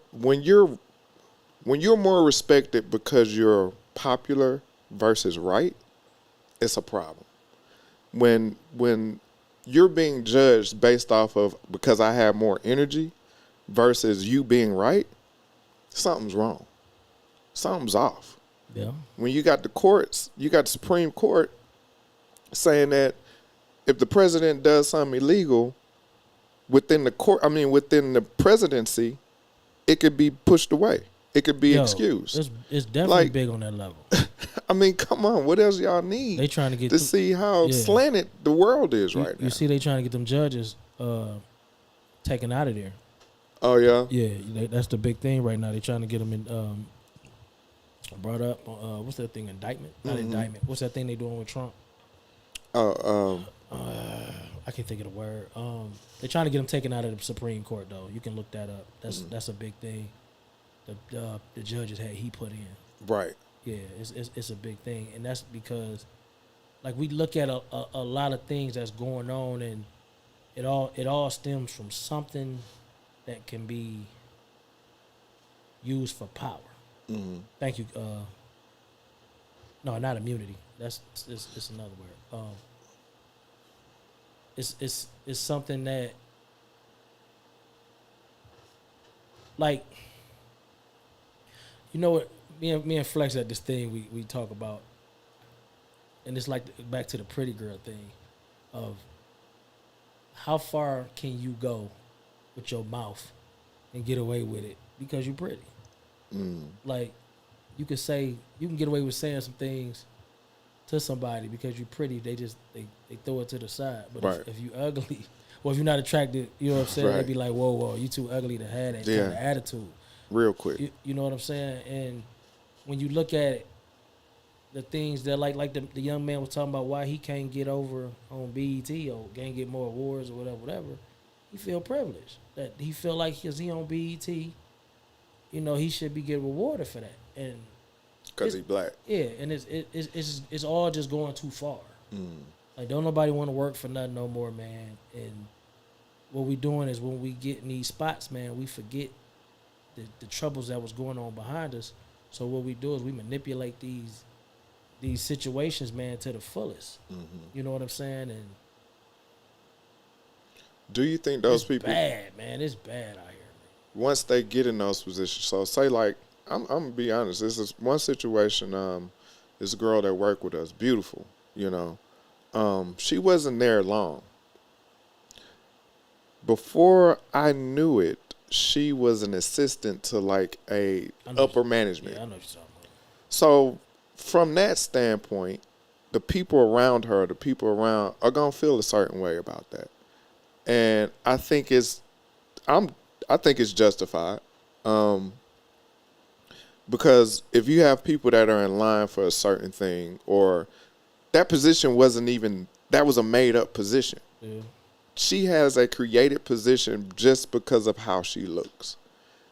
when you're more respected because you're popular versus right, it's a problem. When you're being judged based off of because I have more energy versus you being right, something's wrong. Something's off. Yeah. When you got the courts, you got the Supreme Court saying that if the president does something illegal within the presidency, it could be pushed away. It could be excused. It's definitely big on that level. I mean, come on. What else y'all need? They trying to get to see how slanted the world is right now. You see, they trying to get them judges taken out of there. Oh yeah. Yeah, that's the big thing right now. They trying to get them in brought up. What's that thing? Indictment? Not indictment. What's that thing they doing with Trump? I can't think of the word. They're trying to get them taken out of the Supreme Court, though. You can look that up. That's a big thing. The judges he put in. Right. Yeah, it's a big thing, and that's because like we look at a lot of things that's going on, and it all stems from something that can be used for power. Thank you. No, not immunity. That's it's another word. It's something that, like, you know what, me and Flex at this thing we talk about, and it's like back to the pretty girl thing of how far can you go with your mouth and get away with it because you're pretty. Like, you can get away with saying some things to somebody because you're pretty. They throw it to the side. But Right. if you ugly, or if you're not attracted, you know what I'm saying? Right. They be like, whoa, you too ugly to have that kind of attitude. Real quick. You know what I'm saying? And when you look at it, the things that like the young man was talking about why he can't get over on BET or can't get more awards or whatever, he feel privileged. That he feel like because he on BET, you know, he should be getting rewarded for that. And Because he black. yeah, and it's all just going too far. Like, don't nobody want to work for nothing no more, man. And what we doing is when we get in these spots, man, we forget the troubles that was going on behind us. So what we do is we manipulate these situations, man, to the fullest. You know what I'm saying? And do you think those people, bad, man, it's bad out here, man. once they get in those positions, so say like, I'm gonna be honest, this is one situation, this girl that worked with us, beautiful, you know, she wasn't there long. Before I knew it, she was an assistant to like a upper management. Yeah, I know what you're talking about. So from that standpoint, the people around her, the people around are gonna feel a certain way about that. And I think it's justified. Because if you have people that are in line for a certain thing, or that position that was a made up position. Yeah. She has a created position just because of how she looks,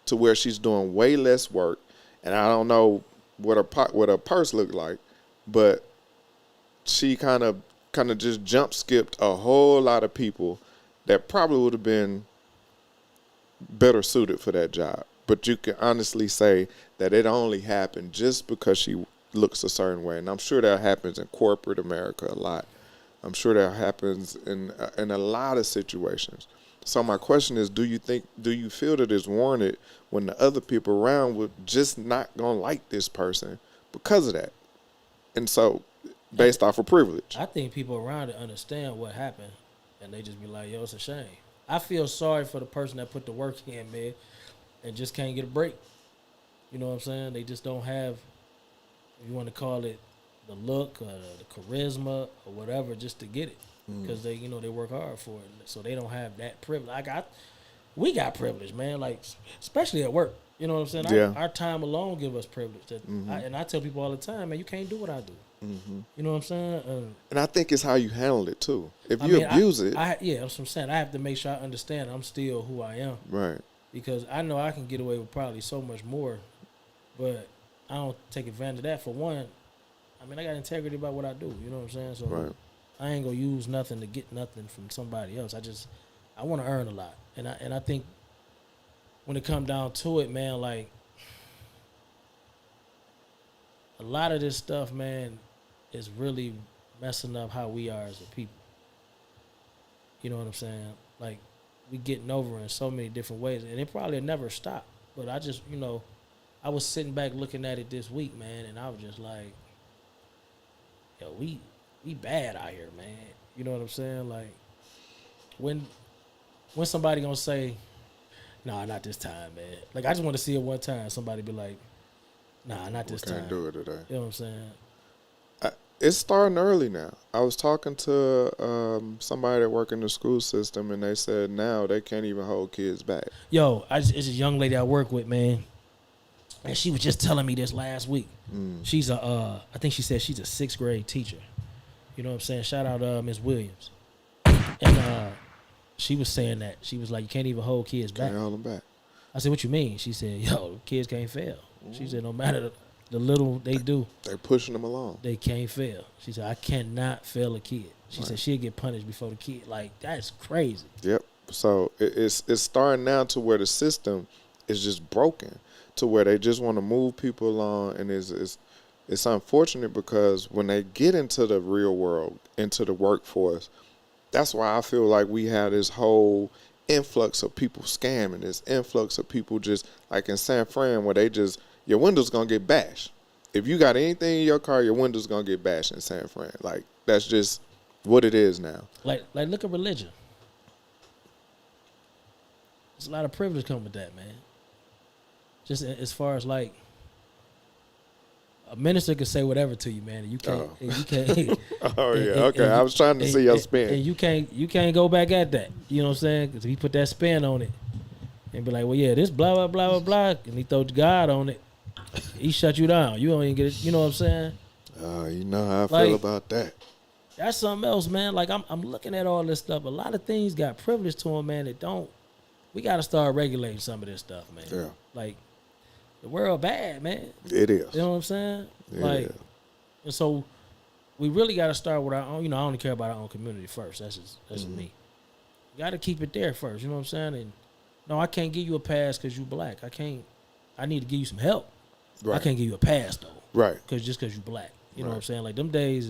to where she's doing way less work. And I don't know what her purse looked like, but she kind of just jump skipped a whole lot of people that probably would have been better suited for that job. But you can honestly say that it only happened just because she looks a certain way. And I'm sure that happens in corporate America a lot. I'm sure that happens in a lot of situations. So my question is, do you feel that it's warranted when the other people around would just not gonna like this person because of that? And so, based off of privilege. I think people around it understand what happened, and they just be like, yo, it's a shame. I feel sorry for the person that put the work in, man, and just can't get a break. You know what I'm saying? They just don't have, if you want to call it the look or the charisma or whatever, just to get it. Because they work hard for it. So they don't have that privilege. We got privilege, man, like, especially at work. You know what I'm saying? Yeah. Our time alone give us privilege. And I tell people all the time, man, you can't do what I do. You know what I'm saying? And I think it's how you handle it, too. If you abuse it. Yeah, that's what I'm saying. I have to make sure I understand I'm still who I am. Right. Because I know I can get away with probably so much more, but I don't take advantage of that. For one, I mean, I got integrity about what I do. You know what I'm saying? So Right. I ain't going to use nothing to get nothing from somebody else. I want to earn a lot. And I think when it come down to it, man, like, a lot of this stuff, man, is really messing up how we are as a people. You know what I'm saying? Like, we getting over in so many different ways, and it probably never stop. But I just, I was sitting back looking at it this week, man, and I was just like, yo, we bad out here, man. You know what I'm saying? Like, when somebody gonna say, nah, not this time, man. Like, I just want to see it one time. Somebody be like, nah, not this time. Can't do it today. You know what I'm saying? It's starting early now. I was talking to somebody that work in the school system, and they said now they can't even hold kids back. Yo, it's a young lady I work with, man, and she was just telling me this last week. She's I think she said she's a 6th grade teacher. You know what I'm saying? Shout out Ms. Williams. And she was saying that. She was like, you can't even hold kids back. Can't hold them back. I said, what you mean? She said, yo, kids can't fail. She said, no matter the little they do, They're pushing them along. they can't fail. She said, I cannot fail a kid. She Right. said she'll get punished before the kid. Like, that's crazy. Yep. So it's starting now to where the system is just broken, to where they just want to move people along, and it's unfortunate because when they get into the real world, into the workforce, that's why I feel like we have this whole influx of people scamming, this influx of people just like in San Fran where they just your window's gonna get bashed. If you got anything in your car, your window's gonna get bashed in San Fran. Like that's just what it is now. Like look at religion. There's a lot of privilege coming with that, man. Just as far as like a minister can say whatever to you, man, and you can't. Oh. And you can't. Oh yeah, and okay. I was trying to see your spin. And you can't go back at that. You know what I'm saying? Because if he put that spin on it and be like, well, yeah, this blah blah blah blah blah, and he throw God on it, he shut you down. You don't even get it. You know what I'm saying? You know how I Like, feel about that. That's something else, man. Like I'm looking at all this stuff. A lot of things got privilege to them, man. That don't. We got to start regulating some of this stuff, man. Yeah. Like the world bad, man. It is. You know what I'm saying? It Like, is. and so we really got to start with our own. You know, I only care about our own community first. That's just me. You got to keep it there first. You know what I'm saying? And no, I can't give you a pass because you black. I can't. I need to give you some help. I Right. can't give you a pass though. Right. Just because you black. You know what I'm Right. saying? Like them days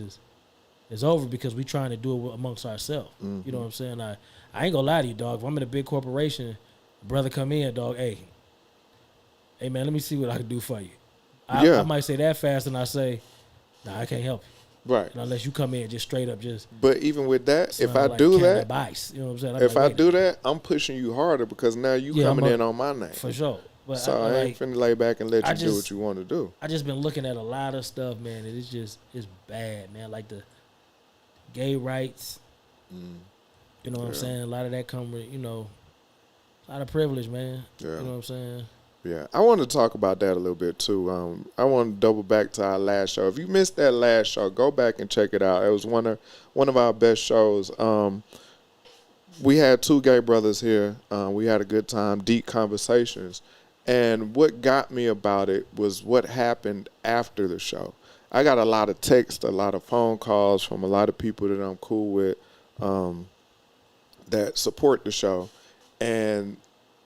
is over because we trying to do it amongst ourselves. Mm-hmm. You know what I'm saying? I ain't gonna lie to you, dog. If I'm in a big corporation, brother come in, dog. Hey man, let me see what I can do for you. I might say that fast, and I say, nah, I can't help you. Right. And unless you come in just straight up, just But even with that, if I like do Canada that, Bice, you know what I'm saying? I'm if like, I wait do that, I'm pushing you harder because now you Yeah, coming I'm in on my name. for sure. But So I ain't like, finna lay back and let I you do just- what you want to do. I just been looking at a lot of stuff, man, and it's bad, man. Like the gay rights, you know what I'm Yeah. saying? A lot of that come with, a lot of privilege, man. Yeah. You know what I'm saying? Yeah, I want to talk about that a little bit too. I want to double back to our last show. If you missed that last show, go back and check it out. It was one of our best shows. We had two gay brothers here. We had a good time, deep conversations. And what got me about it was what happened after the show. I got a lot of texts, a lot of phone calls from a lot of people that I'm cool with that support the show. And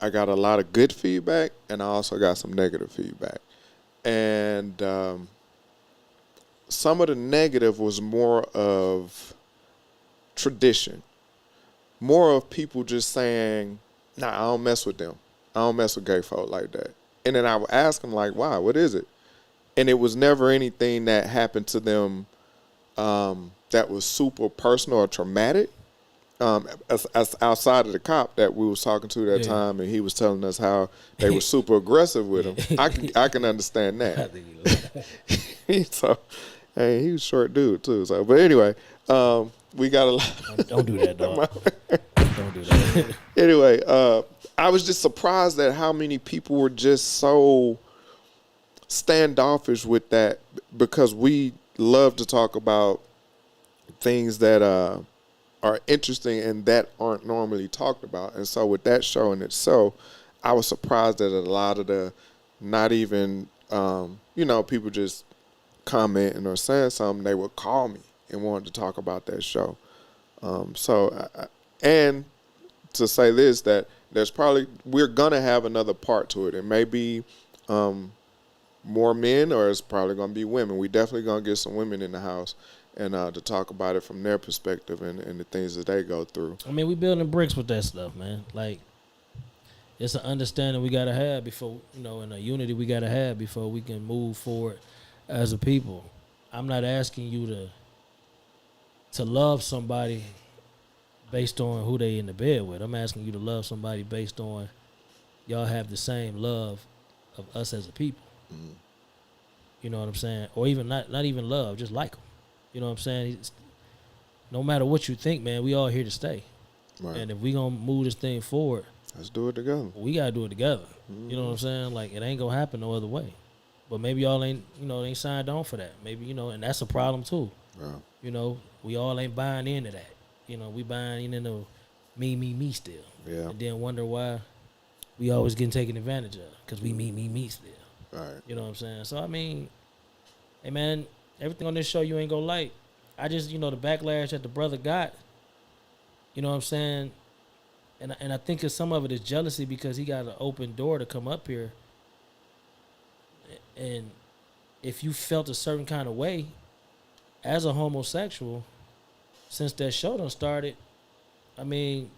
I got a lot of good feedback, and I also got some negative feedback. And some of the negative was more of tradition, more of people just saying, nah, I don't mess with them. I don't mess with gay folk like that. And then I would ask them, like, why? What is it? And it was never anything that happened to them that was super personal or traumatic. As outside of the cop that we was talking to that Yeah. time, and he was telling us how they were super aggressive with him. I can understand I that. think he So, hey, he was a short dude too. So, but anyway, we got a lot. don't do that, dog. Don't do that. Anyway, I was just surprised at how many people were just so standoffish with that, because we love to talk about things that are interesting and that aren't normally talked about. And so with that show in itself, I was surprised that a lot of the not even, people just commenting or saying something, they would call me and wanted to talk about that show. And to say this, that we're going to have another part to it. It may be more men, or it's probably going to be women. We definitely going to get some women in the house and to talk about it from their perspective and the things that they go through. I mean, we building bricks with that stuff, man. Like, it's an understanding we got to have before, and a unity we got to have before we can move forward as a people. I'm not asking you to love somebody based on who they in the bed with. I'm asking you to love somebody based on y'all have the same love of us as a people. Mm. You know what I'm saying? Or even not even love, just like them. You know what I'm saying? No matter what you think, man, we all here to stay. Right. And if we gonna move this thing forward, Let's do it together. we gotta do it together. Mm-hmm. You know what I'm saying? Like, it ain't gonna happen no other way. But maybe y'all ain't, ain't signed on for that. Maybe, and that's a problem too. Yeah. We all ain't buying into that. We buying into me still. Yeah. And then wonder why we always getting taken advantage of, because we me still. Right. You know what I'm saying? So, I mean, hey man, everything on this show you ain't gonna like. I just, the backlash that the brother got, you know what I'm saying? And I think some of it is jealousy because he got an open door to come up here. And if you felt a certain kind of way as a homosexual, since that show done started, I mean,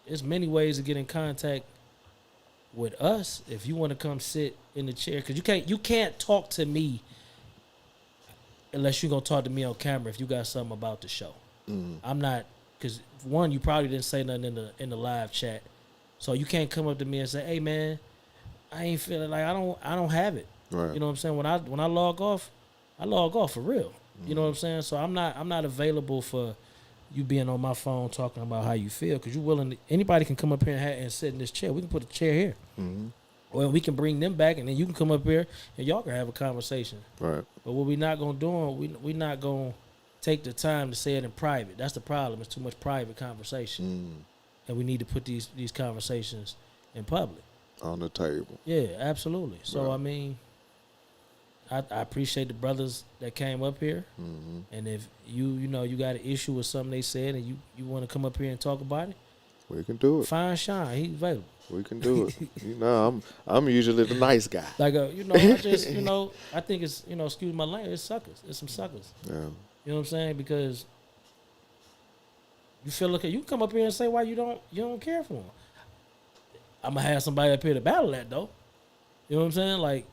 there's many ways to get in contact with us if you want to come sit in the chair. Because you can't talk to me unless you're going to talk to me on camera if you got something about the show. I'm not, because one, you probably didn't say nothing in the live chat. So you can't come up to me and say, hey man, I ain't feeling like I don't have it. Right. You know what I'm saying? When I log off for real. You know what I'm saying? So I'm not available for you being on my phone talking about how you feel, because you're willing to, anybody can come up here and sit in this chair. We can put a chair here. Or we can bring them back, and then you can come up here and y'all can have a conversation. Right. But what we not gonna do, we not gonna take the time to say it in private. That's the problem. It's too much private conversation, and we need to put these conversations in public, on the table. Yeah, absolutely. So Right. I mean, I appreciate the brothers that came up here, and if you got an issue with something they said, and you want to come up here and talk about it, We can do it. fine, shine. He's available. We can do it. I'm usually the nice guy. Like I just I think it's excuse my language, it's suckers. It's some suckers. Yeah. You know what I'm saying? Because you feel like you can come up here and say why you don't care for him. I'm gonna have somebody up here to battle that though. You know what I'm saying? Like,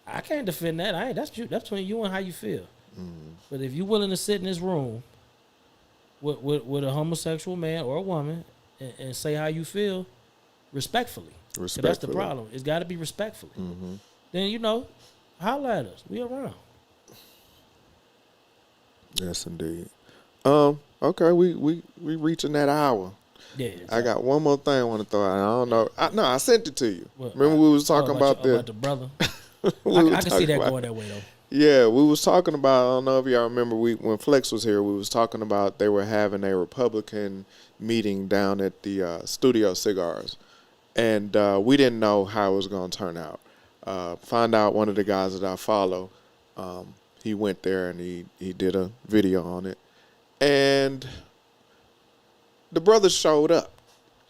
I can't defend that. That's between you and how you feel. But if you're willing to sit in this room with a homosexual man or a woman and say how you feel respectfully, 'cause that's the problem. It's got to be respectfully. Then holler at us. We around. Yes, indeed. Okay, we reaching that hour. Yeah. I got one more thing I want to throw out. I don't know. I sent it to you. What? Remember we was talking about the brother. we I was can see talking that about- going that way though. Yeah, we was talking about. I don't know if y'all remember. When Flex was here, we was talking about they were having a Republican meeting down at the Studio Cigars, and we didn't know how it was going to turn out. Find out one of the guys that I follow. He went there and he did a video on it, and the brothers showed up.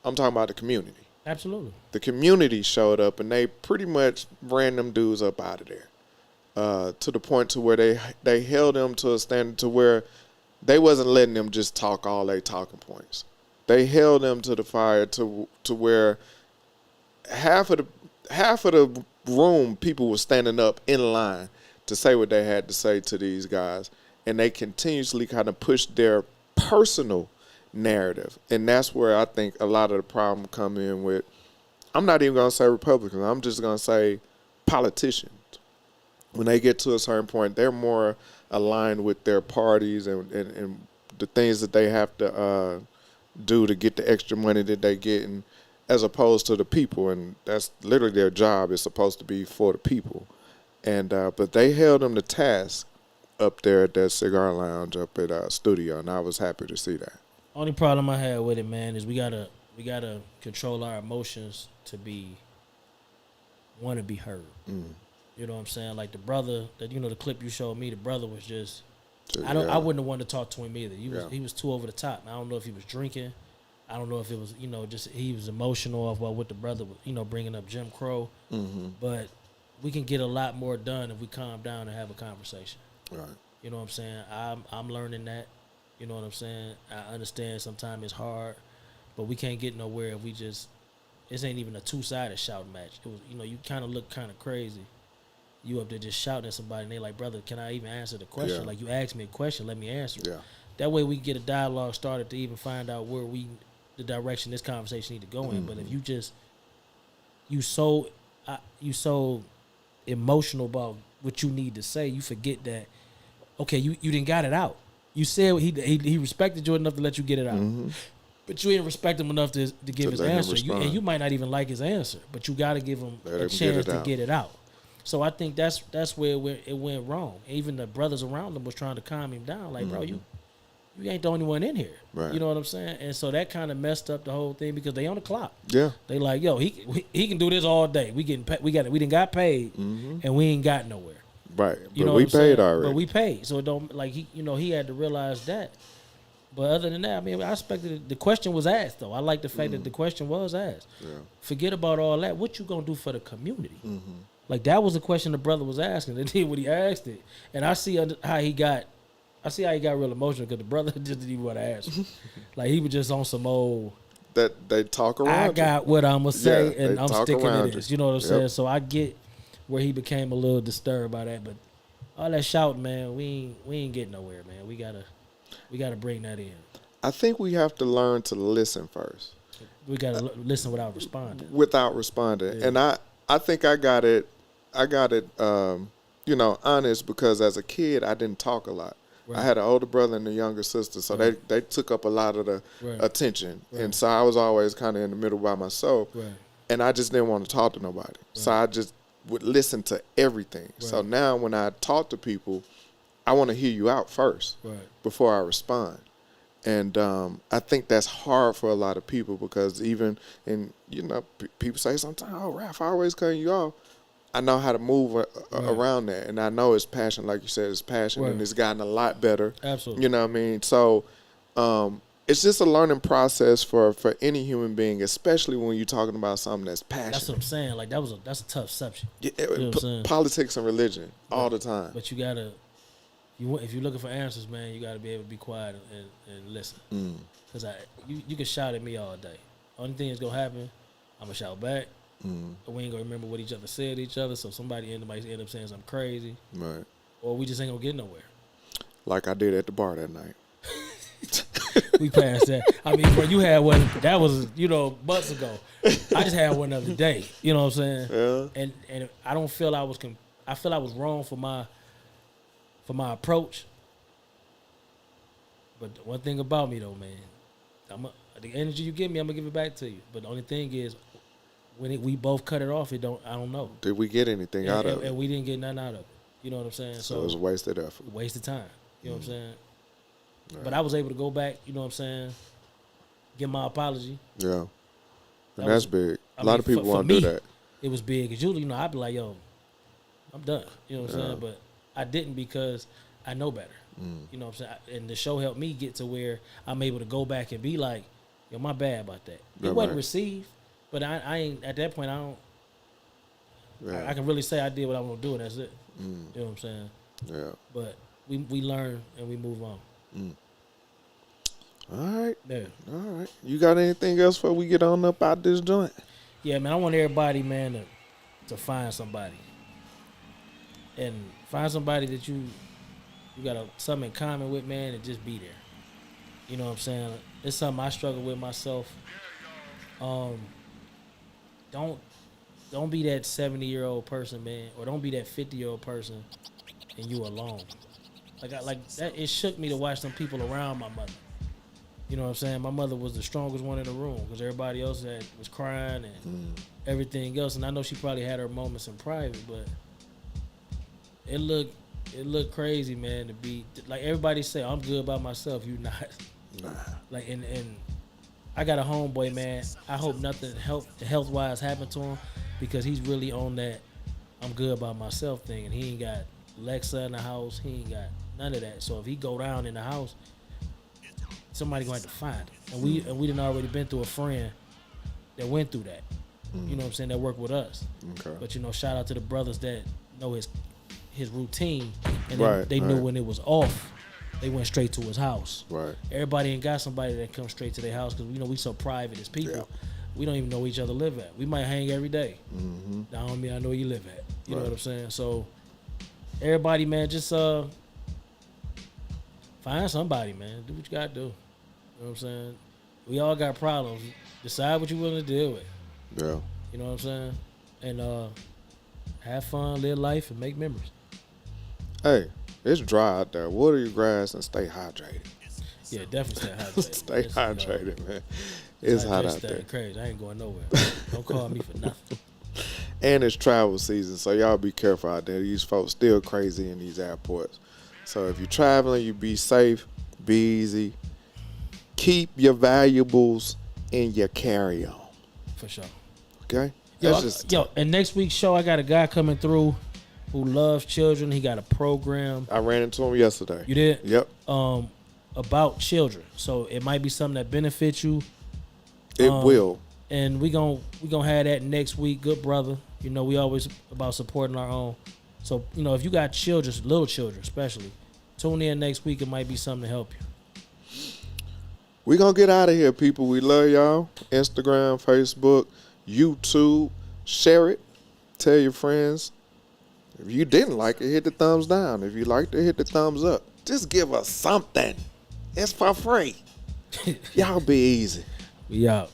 I'm talking about the community. Absolutely. The community showed up, and they pretty much ran them dudes up out of there. To the point to where they held them to a standard to where they wasn't letting them just talk all their talking points. They held them to the fire to where half of the room people were standing up in line to say what they had to say to these guys, and they continuously kind of pushed their personal narrative, and that's where I think a lot of the problem come in with. I'm not even gonna say Republicans. I'm just gonna say politicians. When they get to a certain point, they're more aligned with their parties and the things that they have to do to get the extra money that they getting, as opposed to the people. And that's literally their job. Is supposed to be for the people. And but they held them to task up there at that cigar lounge up at Studio, and I was happy to see that. Only problem I had with it, man, is we gotta control our emotions to want to be heard. You know what I'm saying? Like the brother that the clip you showed me, the brother was just I wouldn't have wanted to talk to him either. He was too over the top. I don't know if he was drinking. I don't know if it was just he was emotional about what the brother was bringing up Jim Crow. But we can get a lot more done if we calm down and have a conversation. Right. You know what I'm saying? I'm learning that. You know what I'm saying? I understand sometimes it's hard, but we can't get nowhere if we just. This ain't even a two-sided shouting match. It was, you kind of look kind of crazy. You up there just shouting at somebody, and they like, brother, can I even answer the question? Yeah. Like, you asked me a question, let me answer it. Yeah. That way we can get a dialogue started to even find out where the direction this conversation need to go in. But if you just, you so emotional about what you need to say, you forget that, okay, you didn't got it out. You said he respected you enough to let you get it out. But you didn't respect him enough to give his let him answer. respond. And you might not even like his answer, but you got to give him Let a him chance to out. get it out. So I think that's where it went wrong. Even the brothers around him was trying to calm him down. Like, bro, you ain't the only one in here. Right. You know what I'm saying? And so that kind of messed up the whole thing because they on the clock. Yeah. They like, yo, he can do this all day. We done got paid, and we ain't got nowhere. Right. You But know we what I'm paid saying? already. But we paid, so it don't like he had to realize that. But other than that, I mean, I expected the question was asked though. I like the fact that the question was asked. Yeah. Forget about all that. What you gonna do for the community? Mm-hmm. Like that was the question the brother was asking. And then when he asked it, and I see how he got real emotional because the brother just didn't even want to ask. Like he was just on some old. That they talk around. I got what I'm gonna say, Yeah, and they I'm talk sticking to around this. you. You know what I'm Yep. saying? So I get where he became a little disturbed by that, but all that shouting, man, we ain't getting nowhere, man. We gotta bring that in. I think we have to learn to listen first. We gotta listen without responding. Without responding. Yeah. And I think I got it honest because as a kid I didn't talk a lot. Right. I had an older brother and a younger sister, so they took up a lot of the Right. attention. Right. And so I was always kind of in the middle by myself. Right. And I just didn't want to talk to nobody. So I just would listen to everything. So Right. now when I talk to people, I want to hear you out first Right. before I respond. And I think that's hard for a lot of people because even people say sometimes, "Oh, Raph, I always cutting you off." I know how to move around that, and I know it's passion, like you said, it's passion, Right. and it's gotten a lot better. Absolutely. You know what I mean? So it's just a learning process for any human being, especially when you're talking about something that's passionate. That's what I'm saying. Like that's a tough subject. Yeah, know what I'm saying? Politics and religion all the time. But you gotta, if you're looking for answers, man, you gotta be able to be quiet and listen. Cause you can shout at me all day. Only thing that's gonna happen, I'm gonna shout back. But we ain't gonna remember what each other said to each other. So somebody might end up saying something crazy, Right. or we just ain't gonna get nowhere. Like I did at the bar that night. We passed that. I mean, bro, you had one that was months ago. I just had one the other day. You know what I'm saying? Yeah. And I don't feel I feel I was wrong for my approach. But the one thing about me though, man, the energy you give me, I'm gonna give it back to you. But the only thing is, when we both cut it off, I don't know. Did we get anything out of it? And we didn't get nothing out of it. You know what I'm saying? So it was a wasted effort. Wasted time. You know what I'm saying? Right. But I was able to go back, you know what I'm saying, give my apology. Yeah. And that's big. A lot of people want to do that. It was big. Because usually, I'd be like, yo, I'm done. You know what I'm saying? But I didn't because I know better. You know what I'm saying? And the show helped me get to where I'm able to go back and be like, yo, my bad about that. It wasn't received, but I ain't, at that point, I don't, I can really say I did what I want to do and that's it. You know what I'm saying? Yeah. But we learn and we move on. All right. Yeah. All right. You got anything else before we get on up out this joint? Yeah, man, I want everybody, man, to find somebody. And find somebody that you got something in common with, man, and just be there. You know what I'm saying? It's something I struggle with myself. Don't be that 70-year-old person, man, or don't be that 50-year-old person and you alone. Like that, it shook me to watch some people around my mother. You know what I'm saying? My mother was the strongest one in the room because everybody else was crying and everything else. And I know she probably had her moments in private, but it looked crazy, man, to be like everybody say, I'm good by myself. You not. Nah. Like and I got a homeboy, man. I hope nothing health wise happened to him because he's really on that I'm good by myself thing, and he ain't got Alexa in the house. He ain't got none of that. So if he go down in the house, somebody gonna have to find him. And we done already been through a friend that went through that. You know what I'm saying? That worked with us. Okay. But shout out to the brothers that know his routine, and they knew when it was off. They went straight to his house. Right. Everybody ain't got somebody that comes straight to their house because we so private as people. Yeah. We don't even know where each other live at. We might hang every day. That don't mean I know where you live at. You know what I'm saying? So everybody, man, just find somebody, man. Do what you gotta do. You know what I'm saying? We all got problems. Decide what you're willing to deal with. Yeah. You know what I'm saying? And have fun, live life, and make memories. Hey, it's dry out there. Water your grass and stay hydrated. Yeah, definitely stay hydrated. Stay hydrated, man. It's hot out there. Crazy. I ain't going nowhere. Don't call me for nothing. And it's travel season, so y'all be careful out there. These folks still crazy in these airports. So if you're traveling, you be safe, be easy. Keep your valuables in your carry-on. For sure. Okay? And next week's show, I got a guy coming through who loves children. He got a program. I ran into him yesterday. You did? Yep. About children. So it might be something that benefits you. It will. And we gonna have that next week, good brother. You know, we always about supporting our own. So, you know, if you got children, little children especially, tune in next week. It might be something to help you. We gonna get out of here, people. We love y'all. Instagram, Facebook, YouTube. Share it. Tell your friends. If you didn't like it, hit the thumbs down. If you liked it, hit the thumbs up. Just give us something. It's for free. Y'all be easy. We out.